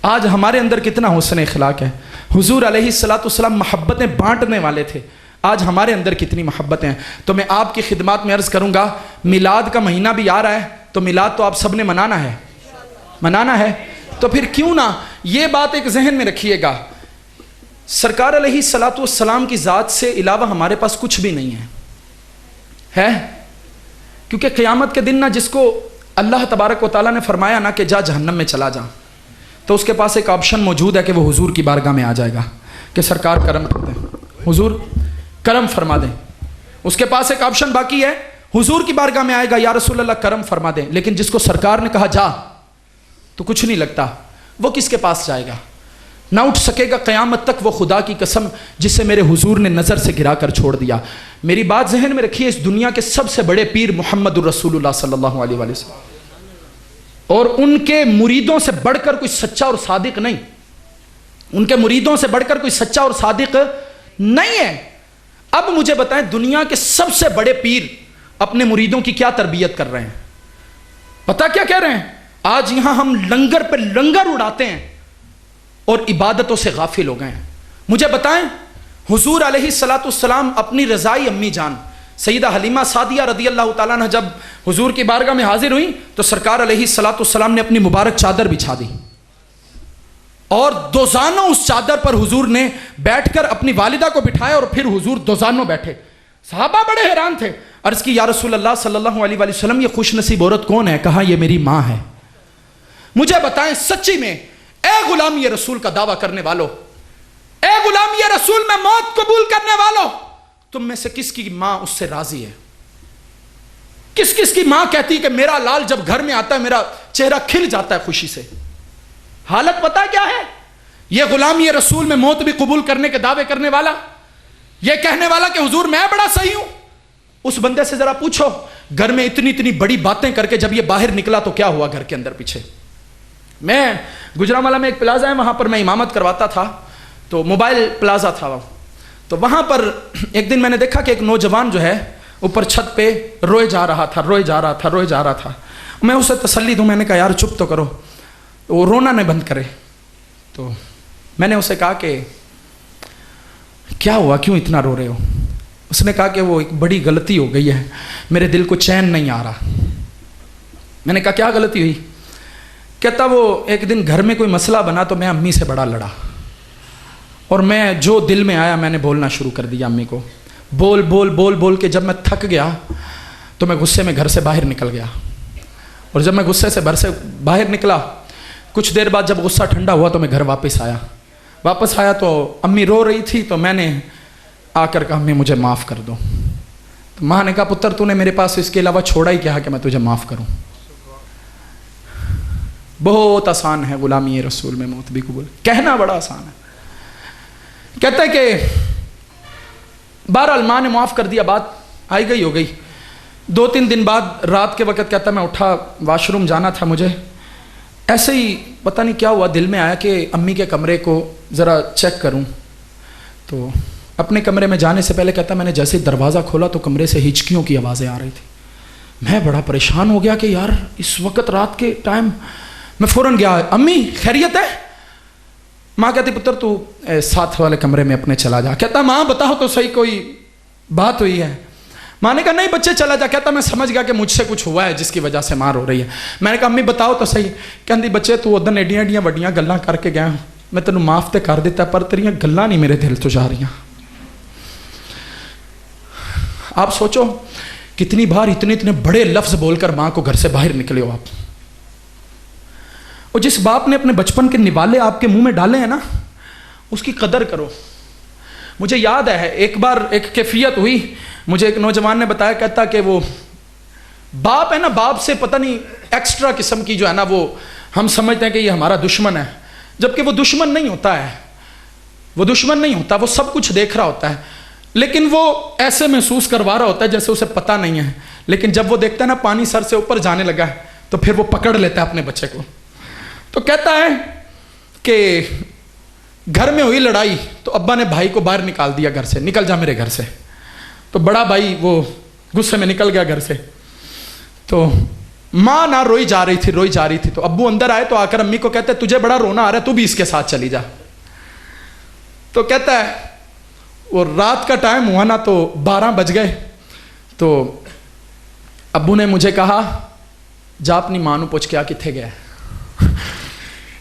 آج ہمارے اندر کتنا حسن اخلاق ہے. حضور علیہ الصلوۃ والسلام محبتیں بانٹنے والے تھے. آج ہمارے اندر کتنی محبتیں ہیں. تو میں آپ کی خدمات میں عرض کروں گا میلاد کا مہینہ بھی آ رہا ہے تو میلاد تو آپ سب نے منانا ہے. تو پھر کیوں نہ یہ بات ایک ذہن میں رکھیے گا، سرکار علیہ الصلوۃ والسلام کی ذات سے علاوہ ہمارے پاس کچھ بھی نہیں ہے. کیونکہ قیامت کے دن نہ جس کو اللہ تبارک و تعالیٰ نے فرمایا نا کہ جا جہنم میں چلا جا، تو اس کے پاس ایک آپشن موجود ہے کہ وہ حضور کی بارگاہ میں آ جائے گا کہ سرکار کرم کر دیں، حضور کرم فرما دیں. اس کے پاس ایک آپشن باقی ہے، حضور کی بارگاہ میں آئے گا یا رسول اللہ کرم فرما دیں. لیکن جس کو سرکار نے کہا جا تو کچھ نہیں لگتا، وہ کس کے پاس جائے گا؟ نہ اٹھ سکے گا قیامت تک وہ خدا کی قسم جسے میرے حضور نے نظر سے گرا کر چھوڑ دیا. میری بات ذہن میں رکھیے، اس دنیا کے سب سے بڑے پیر محمد الرسول اللہ صلی اللہ علیہ وآلہ وسلم، اور ان کے مریدوں سے بڑھ کر کوئی سچا اور صادق نہیں. ان کے مریدوں سے بڑھ کر کوئی سچا اور صادق نہیں ہے. اب مجھے بتائیں دنیا کے سب سے بڑے پیر اپنے مریدوں کی کیا تربیت کر رہے ہیں؟ پتہ کیا کہہ رہے ہیں؟ آج یہاں ہم لنگر پہ لنگر اڑاتے ہیں اور عبادتوں سے غافل ہو گئے ہیں. مجھے بتائیں حضور علیہ الصلوۃ والسلام اپنی رضائی امی جان سیدہ حلیمہ سعدیہ رضی اللہ تعالیٰ عنہ جب حضور کی بارگاہ میں حاضر ہوئی تو سرکار علیہ الصلوۃ والسلام نے اپنی مبارک چادر بچھا دی اور دوزانوں اس چادر پر حضور نے بیٹھ کر اپنی والدہ کو بٹھایا اور پھر حضور دوزانوں بیٹھے. صحابہ بڑے حیران تھے. عرض کی یا رسول اللہ صلی اللہ علیہ وآلہ وسلم یہ خوش نصیب عورت کون ہے؟ کہا یہ میری ماں ہے. مجھے بتائیں سچی میں اے غلامی رسول کا دعویٰ کرنے والو، اے غلامی رسول میں موت قبول کرنے والو، تم میں سے کس کی ماں اس سے راضی ہے؟ کس کی ماں کہتی کہ میرا لال جب گھر میں آتا ہے میرا چہرہ کھل جاتا ہے خوشی سے؟ حالت پتہ کیا ہے؟ یہ غلامی رسول میں موت بھی قبول کرنے کے دعوے کرنے والا، یہ کہنے والا کہ حضور میں بڑا صحیح ہوں. اس بندے سے ذرا پوچھو گھر میں اتنی بڑی باتیں کر کے جب یہ باہر نکلا تو کیا ہوا گھر کے اندر پیچھے؟ میں گجرانوالہ میں ایک پلازا ہے وہاں پر میں امامت کرواتا تھا، تو موبائل پلازا تھا وہ. تو وہاں پر ایک دن میں نے دیکھا کہ ایک نوجوان جو ہے اوپر چھت پہ روئے جا رہا تھا. میں اسے تسلی دوں، میں نے کہا یار چپ تو کرو، وہ رونا نہ بند کرے. تو میں نے اسے کہا کہ کیا ہوا، کیوں اتنا رو رہے ہو؟ اس نے کہا کہ وہ ایک بڑی غلطی ہو گئی ہے، میرے دل کو چین نہیں آ رہا. میں نے کہا کیا غلطی ہوئی؟ کہتا وہ ایک دن گھر میں کوئی مسئلہ بنا تو میں امی سے بڑا لڑا اور میں جو دل میں آیا میں نے بولنا شروع کر دیا امی کو. بول کے جب میں تھک گیا تو میں غصے میں گھر سے باہر نکل گیا. اور جب میں غصے سے گھر سے باہر نکلا کچھ دیر بعد جب غصہ ٹھنڈا ہوا تو میں گھر واپس آیا تو امی رو رہی تھی. تو میں نے آ کر کہا امی مجھے معاف کر دو. تو ماں نے کہا پتر تو نے میرے پاس اس کے علاوہ چھوڑا ہی کیا کہ میں تجھے معاف کروں؟ بہت آسان ہے غلامی رسول میں موت بھی قبول، کہنا بڑا آسان ہے. کہتا ہے کہ بہرحال ماں نے معاف کر دیا، بات آئی گئی ہو گئی. 2-3 دن بعد رات کے وقت کہتا میں اٹھا، واش روم جانا تھا مجھے، ایسے ہی پتہ نہیں کیا ہوا دل میں آیا کہ امی کے کمرے کو ذرا چیک کروں. تو اپنے کمرے میں جانے سے پہلے کہتا میں نے جیسے دروازہ کھولا تو کمرے سے ہچکیوں کی آوازیں آ رہی تھی. میں بڑا پریشان ہو گیا کہ یار اس وقت رات کے ٹائم. میں فوراً گیا، امی خیریت ہے؟ ماں کہتی پتر تو ساتھ والے کمرے میں اپنے چلا جا. کہتا ماں بتاؤ تو صحیح کوئی بات ہوئی ہے؟ ماں نے کہا نہیں بچے چلا جا. کہتا میں سمجھ گیا کہ مجھ سے کچھ ہوا ہے جس کی وجہ سے ماں رو رہی ہے. میں نے کہا امی بتاؤ تو صحیح. کہتی بچے تو ادھر ایڈیاں وڈیاں گلاں کر کے گئے میں تینوں معاف تے کر دیتا پر تیریاں گلاں نہیں میرے دل تو جا رہی. آپ سوچو کتنی بار اتنے بڑے لفظ بول کر ماں کو گھر سے باہر نکلے ہو آپ. اور جس باپ نے اپنے بچپن کے نوالے آپ کے منہ میں ڈالے ہیں نا, اس کی قدر کرو. مجھے یاد ہے ایک بار ایک کیفیت ہوئی, مجھے ایک نوجوان نے بتایا, کہتا کہ وہ باپ ہے نا, باپ سے پتہ نہیں ایکسٹرا قسم کی جو ہے نا, وہ ہم سمجھتے ہیں کہ یہ ہمارا دشمن ہے, جبکہ وہ دشمن نہیں ہوتا ہے. وہ دشمن نہیں ہوتا, وہ سب کچھ دیکھ رہا ہوتا ہے, لیکن وہ ایسے محسوس کروا رہا ہوتا ہے جیسے اسے پتہ نہیں ہے. لیکن جب وہ دیکھتا ہے نا پانی سر سے اوپر جانے لگا ہے, تو پھر وہ پکڑ لیتا ہے اپنے بچے کو. تو کہتا ہے کہ گھر میں ہوئی لڑائی تو ابا نے بھائی کو باہر نکال دیا گھر سے, نکل جا میرے گھر سے. تو بڑا بھائی وہ غصے میں نکل گیا گھر سے. تو ماں نہ روئی جا رہی تھی. تو ابو اندر آئے تو آ کر امی کو کہتے تجھے بڑا رونا آ رہا ہے, تو بھی اس کے ساتھ چلی جا. تو کہتا ہے وہ رات کا ٹائم ہوا نا, تو 12 بج گئے. تو ابو نے مجھے کہا جا اپنی ماں نو پوچھ کے آ کتنے گیا.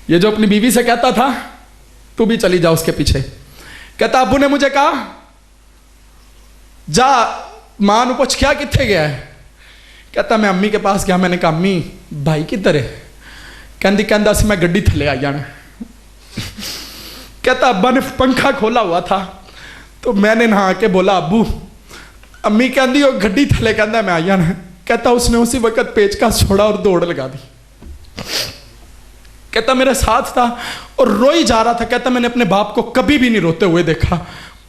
یہ جو اپنی بیوی سے کہتا تھا تو بھی چلی جا اس کے پیچھے. کہتا ابو نے مجھے کہا جا ماں نو پوچھ کے آ کتنے گیا ہے. کہتا میں امی کے پاس گیا, میں نے کہا امی بھائی کدھر ہے. کہندا سی میں گڈی تھلے آ جانا. کہتا ابا نے پنکھا کھولا ہوا تھا, تو میں نے نہا کے بولا ابو, امی کہندی وہ گڈی تھلے, کہندا میں آ جانا. کہتا اس نے اسی وقت پیچکس چھوڑا اور دوڑ لگا دی. کہتا میرے ساتھ تھا اور روئی جا رہا تھا. کہتا میں نے اپنے باپ کو کبھی بھی نہیں روتے ہوئے دیکھا.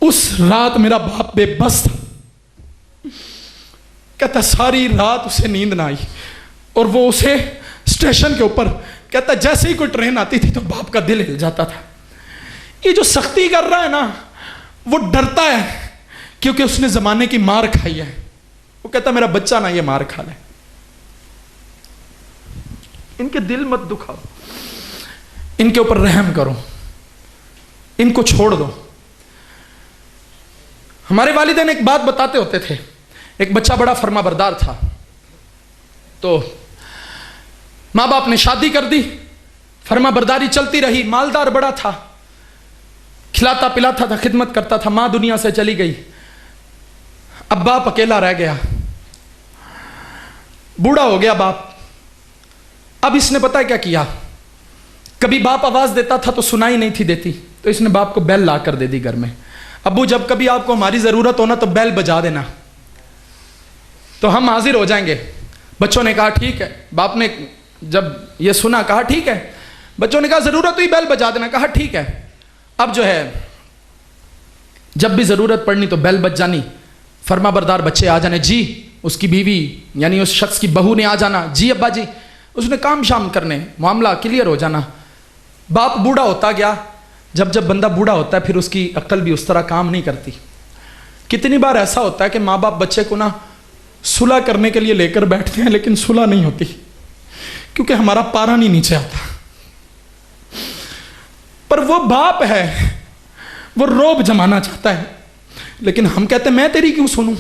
اس رات میرا باپ بے بس تھا. کہتا ساری رات اسے نیند نہ آئی, اور وہ اسے اسٹیشن کے اوپر, کہتا جیسے ہی کوئی ٹرین آتی تھی تو باپ کا دل ہل جاتا تھا. یہ جو سختی کر رہا ہے نا, وہ ڈرتا ہے کیونکہ اس نے زمانے کی مار کھائی ہے. وہ کہتا میرا بچہ نہ یہ مار کھا لے. ان کے دل مت دکھاؤ, ان کے اوپر رحم کرو, ان کو چھوڑ دو. ہمارے والدین ایک بات بتاتے ہوتے تھے, ایک بچہ بڑا فرما بردار تھا, تو ماں باپ نے شادی کر دی, فرما برداری چلتی رہی, مالدار بڑا تھا, کھلاتا پلاتا تھا, خدمت کرتا تھا. ماں دنیا سے چلی گئی, اب باپ اکیلا رہ گیا, بوڑھا ہو گیا باپ. اب اس نے پتہ کیا کیا, کبھی باپ آواز دیتا تھا تو سنائی نہیں تھی دیتی, تو اس نے باپ کو بیل لا کر دے دی گھر میں. ابو جب کبھی آپ کو ہماری ضرورت ہونا تو بیل بجا دینا, تو ہم حاضر ہو جائیں گے. بچوں نے کہا ٹھیک ہے. باپ نے جب یہ سنا کہا ٹھیک ہے. بچوں نے کہا ضرورت ہوئی بیل بجا دینا, کہا ٹھیک ہے. اب جو ہے جب بھی ضرورت پڑنی تو بیل بج جانی, فرما بردار بچے آ جانے. جی اس کی بیوی یعنی اس شخص کی بہو نے آ جانا, جی ابا جی, اس نے کام شام کرنے, معاملہ کلیئر ہو جانا. باپ بوڑھا ہوتا گیا. جب جب بندہ بوڑھا ہوتا ہے پھر اس کی عقل بھی اس طرح کام نہیں کرتی. کتنی بار ایسا ہوتا ہے کہ ماں باپ بچے کو نا صلح کرنے کے لیے لے کر بیٹھتے ہیں, لیکن صلح نہیں ہوتی کیونکہ ہمارا پارا نہیں نیچے آتا. پر وہ باپ ہے, وہ روب جمانا چاہتا ہے, لیکن ہم کہتے ہیں میں تیری کیوں سنوں.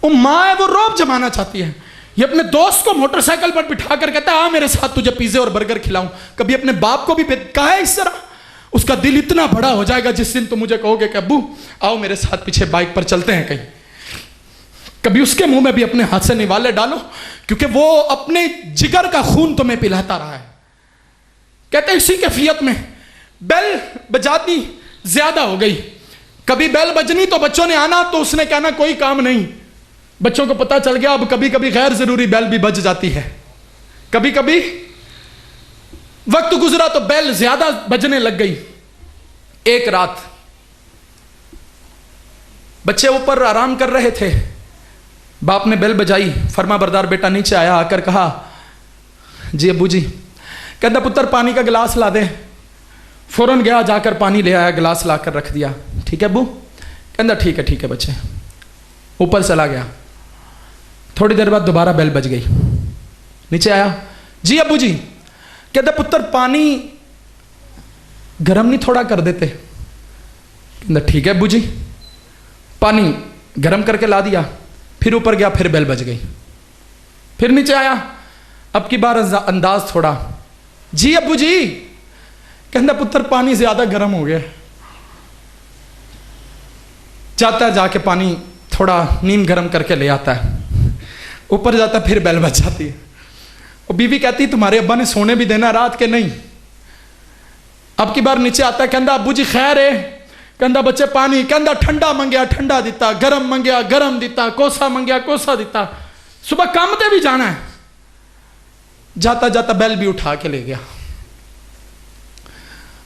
وہ ماں ہے, وہ روب جمانا چاہتی ہے. یہ اپنے دوست کو موٹر سائیکل پر بٹھا کر کہتا ہے آ میرے ساتھ تجھے پیزے اور برگر کھلاؤں. کبھی اپنے باپ کو بھی کہا ہے اس طرح, اس کا دل اتنا بڑا ہو جائے گا جس دن تم مجھے کہو گے کہ ابو آؤ میرے ساتھ پیچھے بائک پر چلتے ہیں کہیں. کبھی اس کے منہ میں بھی اپنے ہاتھ سے نوالے ڈالو, کیونکہ وہ اپنے جگر کا خون تمہیں پلاتا رہا ہے. کہتے ہیں اسی کیفیت میں بیل بجاتی زیادہ ہو گئی. کبھی بیل بجنی تو بچوں نے آنا, تو اس نے کہنا کوئی کام نہیں. بچوں کو پتا چل گیا اب کبھی کبھی غیر ضروری بیل بھی بج جاتی ہے. کبھی کبھی وقت گزرا تو بیل زیادہ بجنے لگ گئی. ایک رات بچے اوپر آرام کر رہے تھے, باپ نے بیل بجائی. فرما بردار بیٹا نیچے آیا, آ کر کہا جی ابو جی. کہتا پتر پانی کا گلاس لا دے. فوراً گیا, جا کر پانی لے آیا, گلاس لا کر رکھ دیا. ٹھیک ہے ابو. کہتا ٹھیک ہے بچے. اوپر چلا گیا. تھوڑی دیر بعد دوبارہ بیل بج گئی. نیچے آیا, جی ابو جی. کہتا پتر پانی گرم نہیں تھوڑا کر دیتے. کہتا ٹھیک ہے ابو جی. پانی گرم کر کے لا دیا. پھر اوپر گیا, پھر بیل بج گئی. پھر نیچے آیا, اب کی بار انداز تھوڑا, جی ابو جی. کہندا پتر پانی زیادہ گرم ہو گیا. جاتا ہے, جا کے پانی تھوڑا نیم گرم کر کے لے آتا ہے, اوپر جاتا ہے, پھر بیل بج جاتی ہے. اور بیوی کہتی تمہارے ابا نے سونے بھی دینا رات کے, نہیں. اب کی بار نیچے آتا ہے, کہندا ابو جی خیر ہے, کہندا بچے پانی, کہندا ٹھنڈا منگیا ٹھنڈا دیتا, گرم منگیا گرم دیتا, کوسا منگیا کوسا دیتا. صبح کام تے بھی جانا ہے. جاتا جاتا بیل بھی اٹھا کے لے گیا.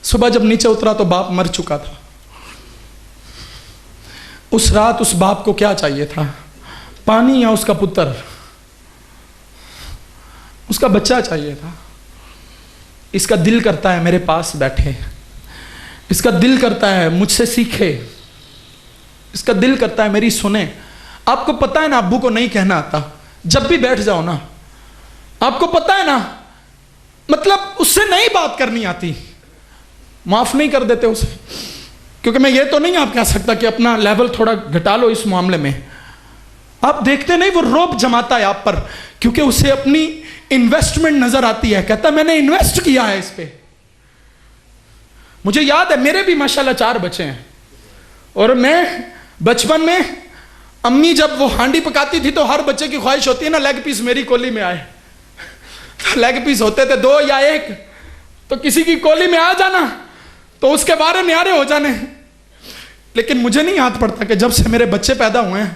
صبح جب نیچے اترا تو باپ مر چکا تھا. اس رات اس باپ کو کیا چاہیے تھا, پانی یا اس کا پتر؟ اس کا بچہ چاہیے تھا. اس کا دل کرتا ہے میرے پاس بیٹھے, اس کا دل کرتا ہے مجھ سے سیکھے, اس کا دل کرتا ہے میری سنے. آپ کو پتا ہے نا ابو کو نہیں کہنا آتا, جب بھی بیٹھ جاؤ نا, آپ کو پتا ہے نا, مطلب اس سے نہیں بات کرنی آتی, معاف نہیں کر دیتے اسے. کیونکہ میں یہ تو نہیں آپ کہہ سکتا کہ اپنا لیول تھوڑا گھٹا لو اس معاملے میں. آپ دیکھتے نہیں وہ روب جماتا ہے آپ پر, کیونکہ اسے اپنی انویسٹمنٹ نظر آتی ہے. کہتا ہے میں نے انویسٹ کیا ہے اس پہ. مجھے یاد ہے میرے بھی ماشاءاللہ 4 بچے ہیں, اور میں بچپن میں امی جب وہ ہانڈی پکاتی تھی تو ہر بچے کی خواہش ہوتی ہے نا لیگ پیس میری کولی میں آئے. لیگ پیس ہوتے تھے 2 یا 1, تو کسی کی کولی میں آ جانا تو اس کے بارے نیارے ہو جانے. لیکن مجھے نہیں یاد پڑتا کہ جب سے میرے بچے پیدا ہوئے ہیں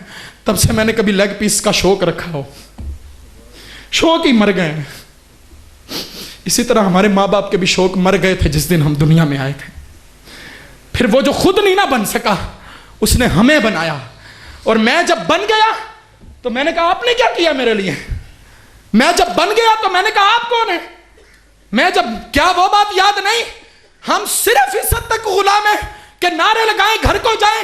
تب سے میں نے کبھی لیگ پیس کا شوق رکھا ہو. شوق ہی مر گئے ہیں. اسی طرح ہمارے ماں باپ کے بھی شوق مر گئے تھے جس دن ہم دنیا میں آئے تھے. پھر وہ جو خود نہیں نہ بن سکا اس نے ہمیں بنایا, اور میں جب بن گیا تو میں نے کہا آپ نے کیا کیا میرے لیے. میں جب بن گیا تو میں نے کہا آپ کون ہیں. میں جب, کیا وہ بات یاد نہیں, ہم صرف اس حد تک غلام ہیں کہ نعرے لگائیں گھر کو جائیں,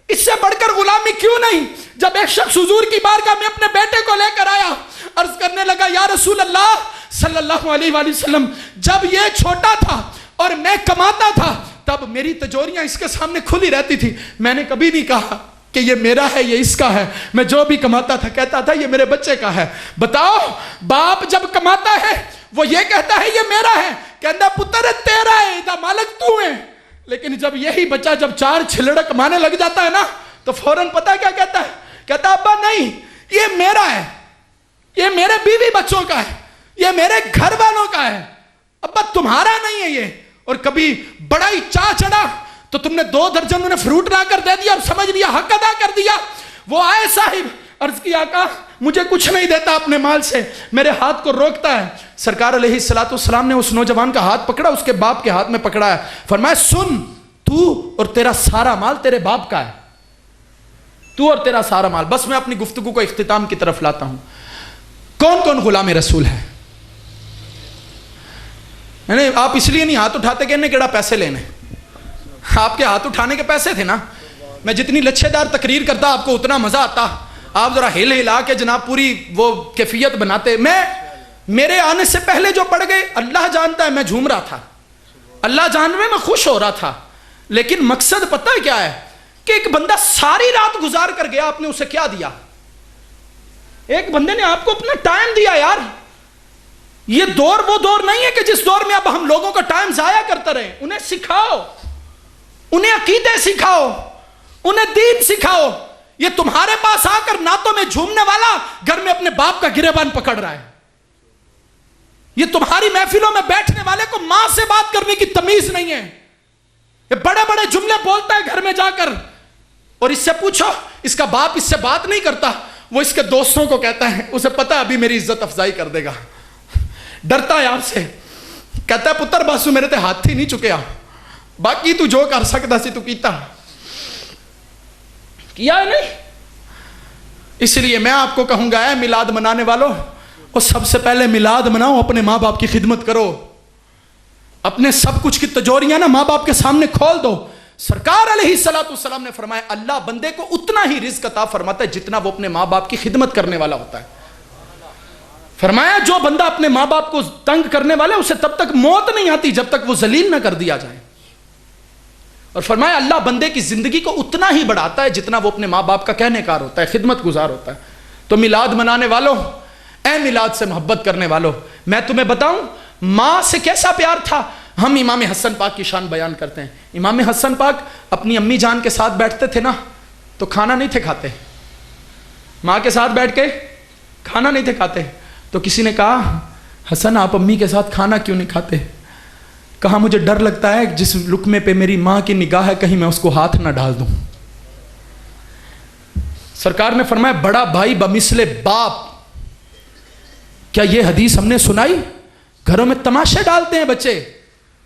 اس سے بڑھ کر غلامی کیوں نہیں. جب ایک شخص حضور کی بارگاہ میں اپنے بیٹے کو لے کر آیا, عرض کرنے لگا یا رسول اللہ صلی اللہ علیہ وآلہ وسلم, جب یہ چھوٹا تھا اور میں کماتا تھا تب میری تجوریاں اس کے سامنے کھلی رہتی تھی, میں نے کبھی نہیں کہا کہ یہ میرا ہے یہ اس کا ہے. میں جو بھی کماتا تھا کہتا تھا یہ میرے بچے کا ہے. بتاؤ باپ جب کماتا ہے وہ یہ کہتا ہے یہ میرا ہے, کہتا پتر تیرا ہے, دا مالک تو ہے. لیکن جب یہی بچہ جب 4 چھلڑ کمانے لگ جاتا ہے نا تو فوراً پتہ کیا کہتا ہے, کہتا ابا نہیں یہ میرا ہے, یہ میرے بیوی بچوں کا ہے, یہ میرے گھر والوں کا ہے, ابا تمہارا نہیں ہے یہ. اور کبھی بڑا ہی چاہ چڑھا تو تم نے 2 درجن انہیں فروٹ لا کر دے دیا اور سمجھ لیا حق ادا کر دیا. وہ آئے صاحب, عرض کی آقا مجھے کچھ نہیں دیتا اپنے مال سے, میرے ہاتھ کو روکتا ہے. سرکار علیہ الصلوۃ والسلام نے اس نوجوان کا ہاتھ پکڑا, اس کے باپ کے ہاتھ میں پکڑا ہے, فرمایا سن تو اور تیرا سارا مال تیرے باپ کا ہے, تو اور تیرا سارا مال. بس میں اپنی گفتگو کو اختتام کی طرف لاتا ہوں. کون کون غلام رسول ہے؟ آپ اس لیے نہیں ہاتھ اٹھاتے کہ انہیں کیڑا پیسے لینے, آپ کے ہاتھ اٹھانے کے پیسے تھے نا. میں جتنی لچھے دار تقریر کرتا آپ کو اتنا مزہ آتا, آپ ذرا ہل ہلا کے جناب پوری وہ کیفیت بناتے. میں میرے آنے سے پہلے جو پڑ گئے اللہ جانتا ہے, میں جھوم رہا تھا, اللہ جانوے میں خوش ہو رہا تھا. لیکن مقصد پتہ ہے کیا ہے, کہ ایک بندہ ساری رات گزار کر گیا, آپ نے اسے کیا دیا؟ ایک بندے نے آپ کو اپنا ٹائم دیا. یار یہ دور وہ دور نہیں ہے کہ جس دور میں اب ہم لوگوں کا ٹائم ضائع کرتے رہیں. انہیں سکھاؤ, انہیں عقیدے سکھاؤ, انہیں دین سکھاؤ. یہ تمہارے پاس آ کر نعتوں میں جھومنے والا گھر میں اپنے باپ کا گریبان پکڑ رہا ہے. یہ تمہاری محفلوں میں بیٹھنے والے کو ماں سے بات کرنے کی تمیز نہیں ہے. یہ بڑے بڑے جملے بولتا ہے گھر میں جا کر, اور اس سے پوچھو اس کا باپ اس سے بات نہیں کرتا, وہ اس کے دوستوں کو کہتا ہے, اسے پتا ہے ابھی میری عزت افزائی کر دے گا, ڈرتا ہے آپ سے. کہتا ہے پتر باسو میرے تے ہاتھ ہی نہیں چکیا, باقی تو جو کر سکتا سی تو کیتا کیا ہے نہیں. اس لیے میں آپ کو کہوں گا اے میلاد منانے والوں, اور سب سے پہلے میلاد مناؤ, اپنے ماں باپ کی خدمت کرو, اپنے سب کچھ کی تجوریاں نا ماں باپ کے سامنے کھول دو. سرکار علیہ الصلوۃ والسلام نے فرمایا اللہ بندے کو اتنا ہی رزق عطا فرماتا ہے جتنا وہ اپنے ماں باپ کی خدمت کرنے والا ہوتا ہے. فرمایا جو بندہ اپنے ماں باپ کو تنگ کرنے والا ہے اسے تب تک موت نہیں آتی جب تک وہ ذلیل نہ کر دیا جائے. اور فرمایا اللہ بندے کی زندگی کو اتنا ہی بڑھاتا ہے جتنا وہ اپنے ماں باپ کا کہنے کار ہوتا ہے, خدمت گزار ہوتا ہے. تو میلاد منانے والوں, اے میلاد سے محبت کرنے والوں, میں تمہیں بتاؤں ماں سے کیسا پیار تھا. ہم امام حسن پاک کی شان بیان کرتے ہیں۔ امام حسن پاک اپنی امی جان کے ساتھ بیٹھتے تھے نا تو کھانا نہیں تھے کھاتے، ماں کے ساتھ بیٹھ کے کھانا نہیں تھے کھاتے۔ تو کسی نے کہا حسن آپ امی کے ساتھ کھانا کیوں نہیں کھاتے؟ کہا مجھے ڈر لگتا ہے جس لقمے پہ میری ماں کی نگاہ ہے کہیں میں اس کو ہاتھ نہ ڈال دوں۔ سرکار نے فرمایا بڑا بھائی بمثل باپ، کیا یہ حدیث ہم نے سنائی؟ گھروں میں تماشے ڈالتے ہیں بچے،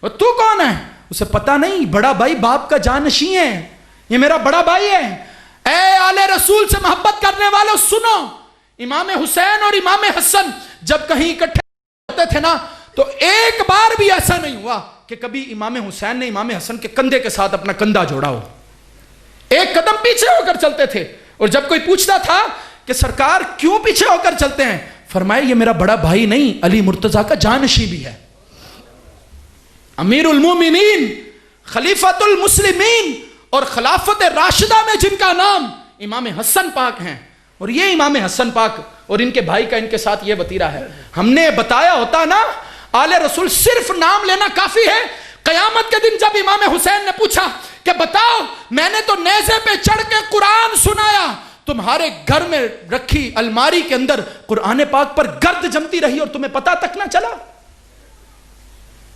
اور تو کون ہے؟ اسے پتا نہیں بڑا بھائی باپ کا جانشین ہے، یہ میرا بڑا بھائی ہے۔ اے آل رسول سے محبت کرنے والوں سنو، امام حسین اور امام حسن جب کہیں اکٹھے ہوتے تھے نا تو ایک بار بھی ایسا نہیں ہوا کہ کبھی امام حسین نے امام حسن کے کندھے کے ساتھ اپنا کندھا جوڑا ہو، ایک قدم پیچھے ہو کر چلتے تھے۔ اور جب کوئی پوچھتا تھا کہ سرکار کیوں پیچھے ہو کر چلتے ہیں، فرمائے یہ میرا بڑا بھائی نہیں، علی مرتضیٰ کا جانشین بھی ہے، امیر المومنین، خلیفۃ المسلمین اور خلافت راشدہ میں جن کا نام امام حسن پاک ہیں۔ اور یہ امام حسن پاک اور ان کے بھائی کا ان کے ساتھ یہ وتیرہ ہے۔ ہم نے بتایا ہوتا نا آل رسول صرف نام لینا کافی ہے۔ قیامت کے دن جب امام حسین نے پوچھا کہ بتاؤ میں نے تو نیزے پہ چڑھ کے قرآن سنایا، تمہارے گھر میں رکھی الماری کے اندر قرآن پاک پر گرد جمتی رہی اور تمہیں پتہ تک نہ چلا؟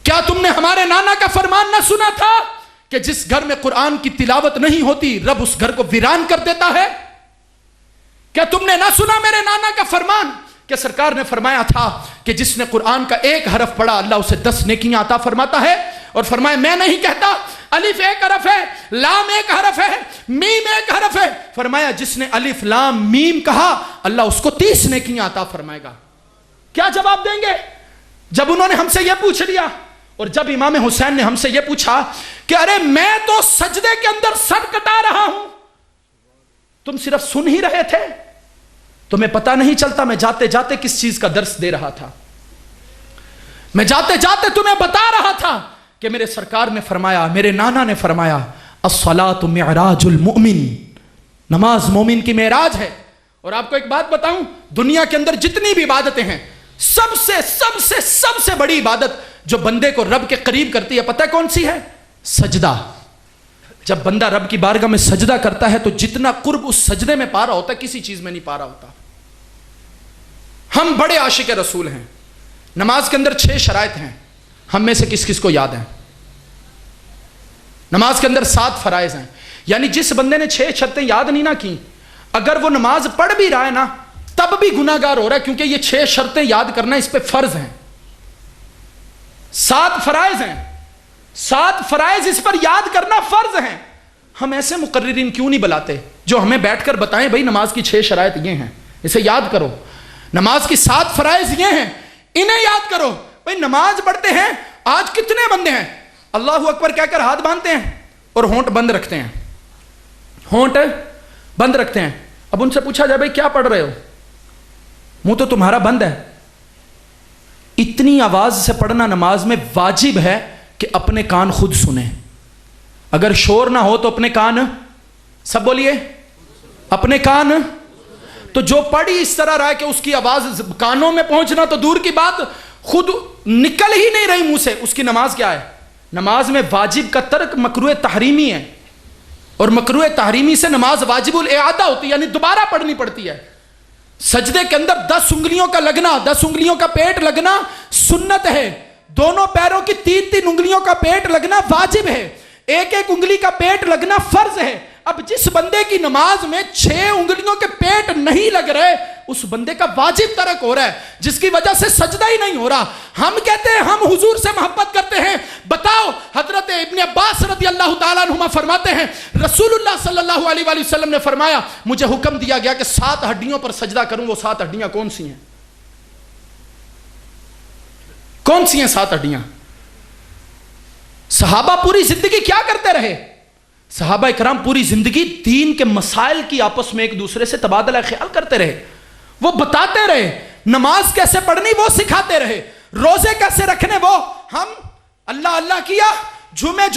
کیا تم نے ہمارے نانا کا فرمان نہ سنا تھا کہ جس گھر میں قرآن کی تلاوت نہیں ہوتی رب اس گھر کو ویران کر دیتا ہے؟ کیا تم نے نہ سنا میرے نانا کا فرمان کہ سرکار نے فرمایا تھا کہ جس نے قرآن کا ایک حرف پڑھا اللہ اسے 10 نیکیاں عطا فرماتا ہے؟ اور فرمایا میں نہیں کہتا الف ایک حرف ہے، لام ایک حرف ہے، میم ایک حرف ہے، فرمایا جس نے الف لام میم کہا اللہ اس کو 30 نیکیاں عطا فرمائے گا۔ کیا جواب دیں گے جب انہوں نے ہم سے یہ پوچھ لیا؟ اور جب امام حسین نے ہم سے یہ پوچھا کہ ارے میں تو سجدے کے اندر سر کٹا رہا ہوں، تم صرف سن ہی رہے تھے، تمہیں پتہ نہیں چلتا میں جاتے جاتے کس چیز کا درس دے رہا تھا؟ میں جاتے جاتے تمہیں بتا رہا تھا کہ میرے سرکار نے فرمایا، میرے نانا نے فرمایا الصلاۃ معراج المؤمن، نماز مومن کی معراج ہے۔ اور آپ کو ایک بات بتاؤں، دنیا کے اندر جتنی بھی عبادتیں ہیں سب سے بڑی عبادت جو بندے کو رب کے قریب کرتی ہے پتہ ہے کون سی ہے؟ سجدہ۔ جب بندہ رب کی بارگاہ میں سجدہ کرتا ہے تو جتنا قرب اس سجدے میں پا رہا ہوتا ہے کسی چیز میں نہیں پا رہا ہوتا۔ ہم بڑے عاشق رسول ہیں، نماز کے اندر 6 شرائط ہیں، ہم میں سے کس کس کو یاد ہیں؟ نماز کے اندر 7 فرائض ہیں، یعنی جس بندے نے 6 شرطیں یاد نہیں نہ کی اگر وہ نماز پڑھ بھی رہا ہے نا تب بھی گناہ گار ہو رہا ہے، کیونکہ یہ 6 شرطیں یاد کرنا اس پہ فرض ہیں۔ 7 فرائض ہیں، 7 فرائض اس پر یاد کرنا فرض ہیں۔ ہم ایسے مقررین کیوں نہیں بلاتے جو ہمیں بیٹھ کر بتائیں بھائی نماز کی 6 شرائط یہ ہیں، اسے یاد کرو، نماز کی 7 فرائض یہ ہیں، انہیں یاد کرو۔ بھائی نماز پڑھتے ہیں آج کتنے بندے ہیں اللہ اکبر کہہ کر ہاتھ باندھتے ہیں اور ہونٹ بند رکھتے ہیں، ہونٹ بند رکھتے ہیں۔ اب ان سے پوچھا جائے بھائی کیا پڑھ رہے ہو؟ منہ تو تمہارا بند ہے۔ اتنی آواز سے پڑھنا نماز میں واجب ہے کہ اپنے کان خود سنیں، اگر شور نہ ہو تو اپنے کان، سب بولیے اپنے کان۔ تو جو پڑھی اس طرح رہا ہے کہ اس کی آواز کانوں میں پہنچنا تو دور کی بات، خود نکل ہی نہیں رہی منہ سے، اس کی نماز کیا ہے؟ نماز میں واجب کا ترک مکروہ تحریمی ہے، اور مکروہ تحریمی سے نماز واجب الاعادہ ہوتی ہے، یعنی دوبارہ پڑھنی پڑتی ہے۔ سجدے کے اندر 10 انگلیوں کا لگنا، 10 انگلیوں کا پیٹ لگنا سنت ہے، دونوں پیروں کی 3 انگلیوں کا پیٹ لگنا واجب ہے، 1 انگلی کا پیٹ لگنا فرض ہے۔ اب جس بندے کی نماز میں 6 انگلیوں کے پیٹ نہیں لگ رہے اس بندے کا واجب ترک ہو رہا ہے، جس کی وجہ سے سجدہ ہی نہیں ہو رہا۔ ہم کہتے ہیں ہم حضور سے محبت کرتے ہیں، بتاؤ حضرت ابن عباس رضی اللہ تعالیٰ عنہما فرماتے ہیں رسول اللہ صلی اللہ علیہ وآلہ وسلم نے فرمایا مجھے حکم دیا گیا کہ 7 ہڈیوں پر سجدہ کروں، وہ 7 ہڈیاں کون سی ہیں؟ کون سی ہیں 7 ہڈیاں؟ صحابہ پوری زندگی کیا کرتے رہے؟ صحابہ اکرام پوری زندگی دین کے مسائل کی آپس میں ایک دوسرے سے تبادلہ خیال کرتے رہے، وہ بتاتے رہے، نماز کیسے پڑھنی وہ سکھاتے رہے، روزے کیسے رکھنے وہ، ہم اللہ اللہ کیا، جمعے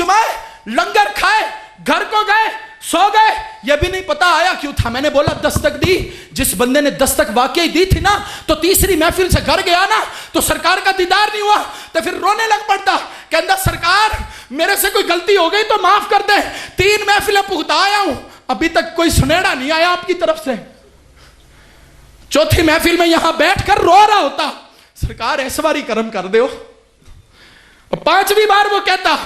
لنگر کھائے، گھر کو گئے، سو گئے، یہ بھی نہیں پتا آیا کیوں تھا۔ میں نے بولا دستک دی، جس بندے نے دستک واقعی دی تھی نا تو تیسری محفل سے گھر گیا نا تو سرکار کا دیدار نہیں ہوا تو پھر رونے لگ پڑتا، کہندا سرکار میرے سے کوئی غلطی ہو گئی تو معاف کر دیں. 3 محفلیں پگتا آیا ہوں, ابھی تک کوئی سنیڑا نہیں آیا آپ کی طرف سے. چوتھی محفل میں یہاں بیٹھ کر رو رہا ہوتا, سرکار اس باری کرم کر دیو. اور 5ویں بار وہ کہتا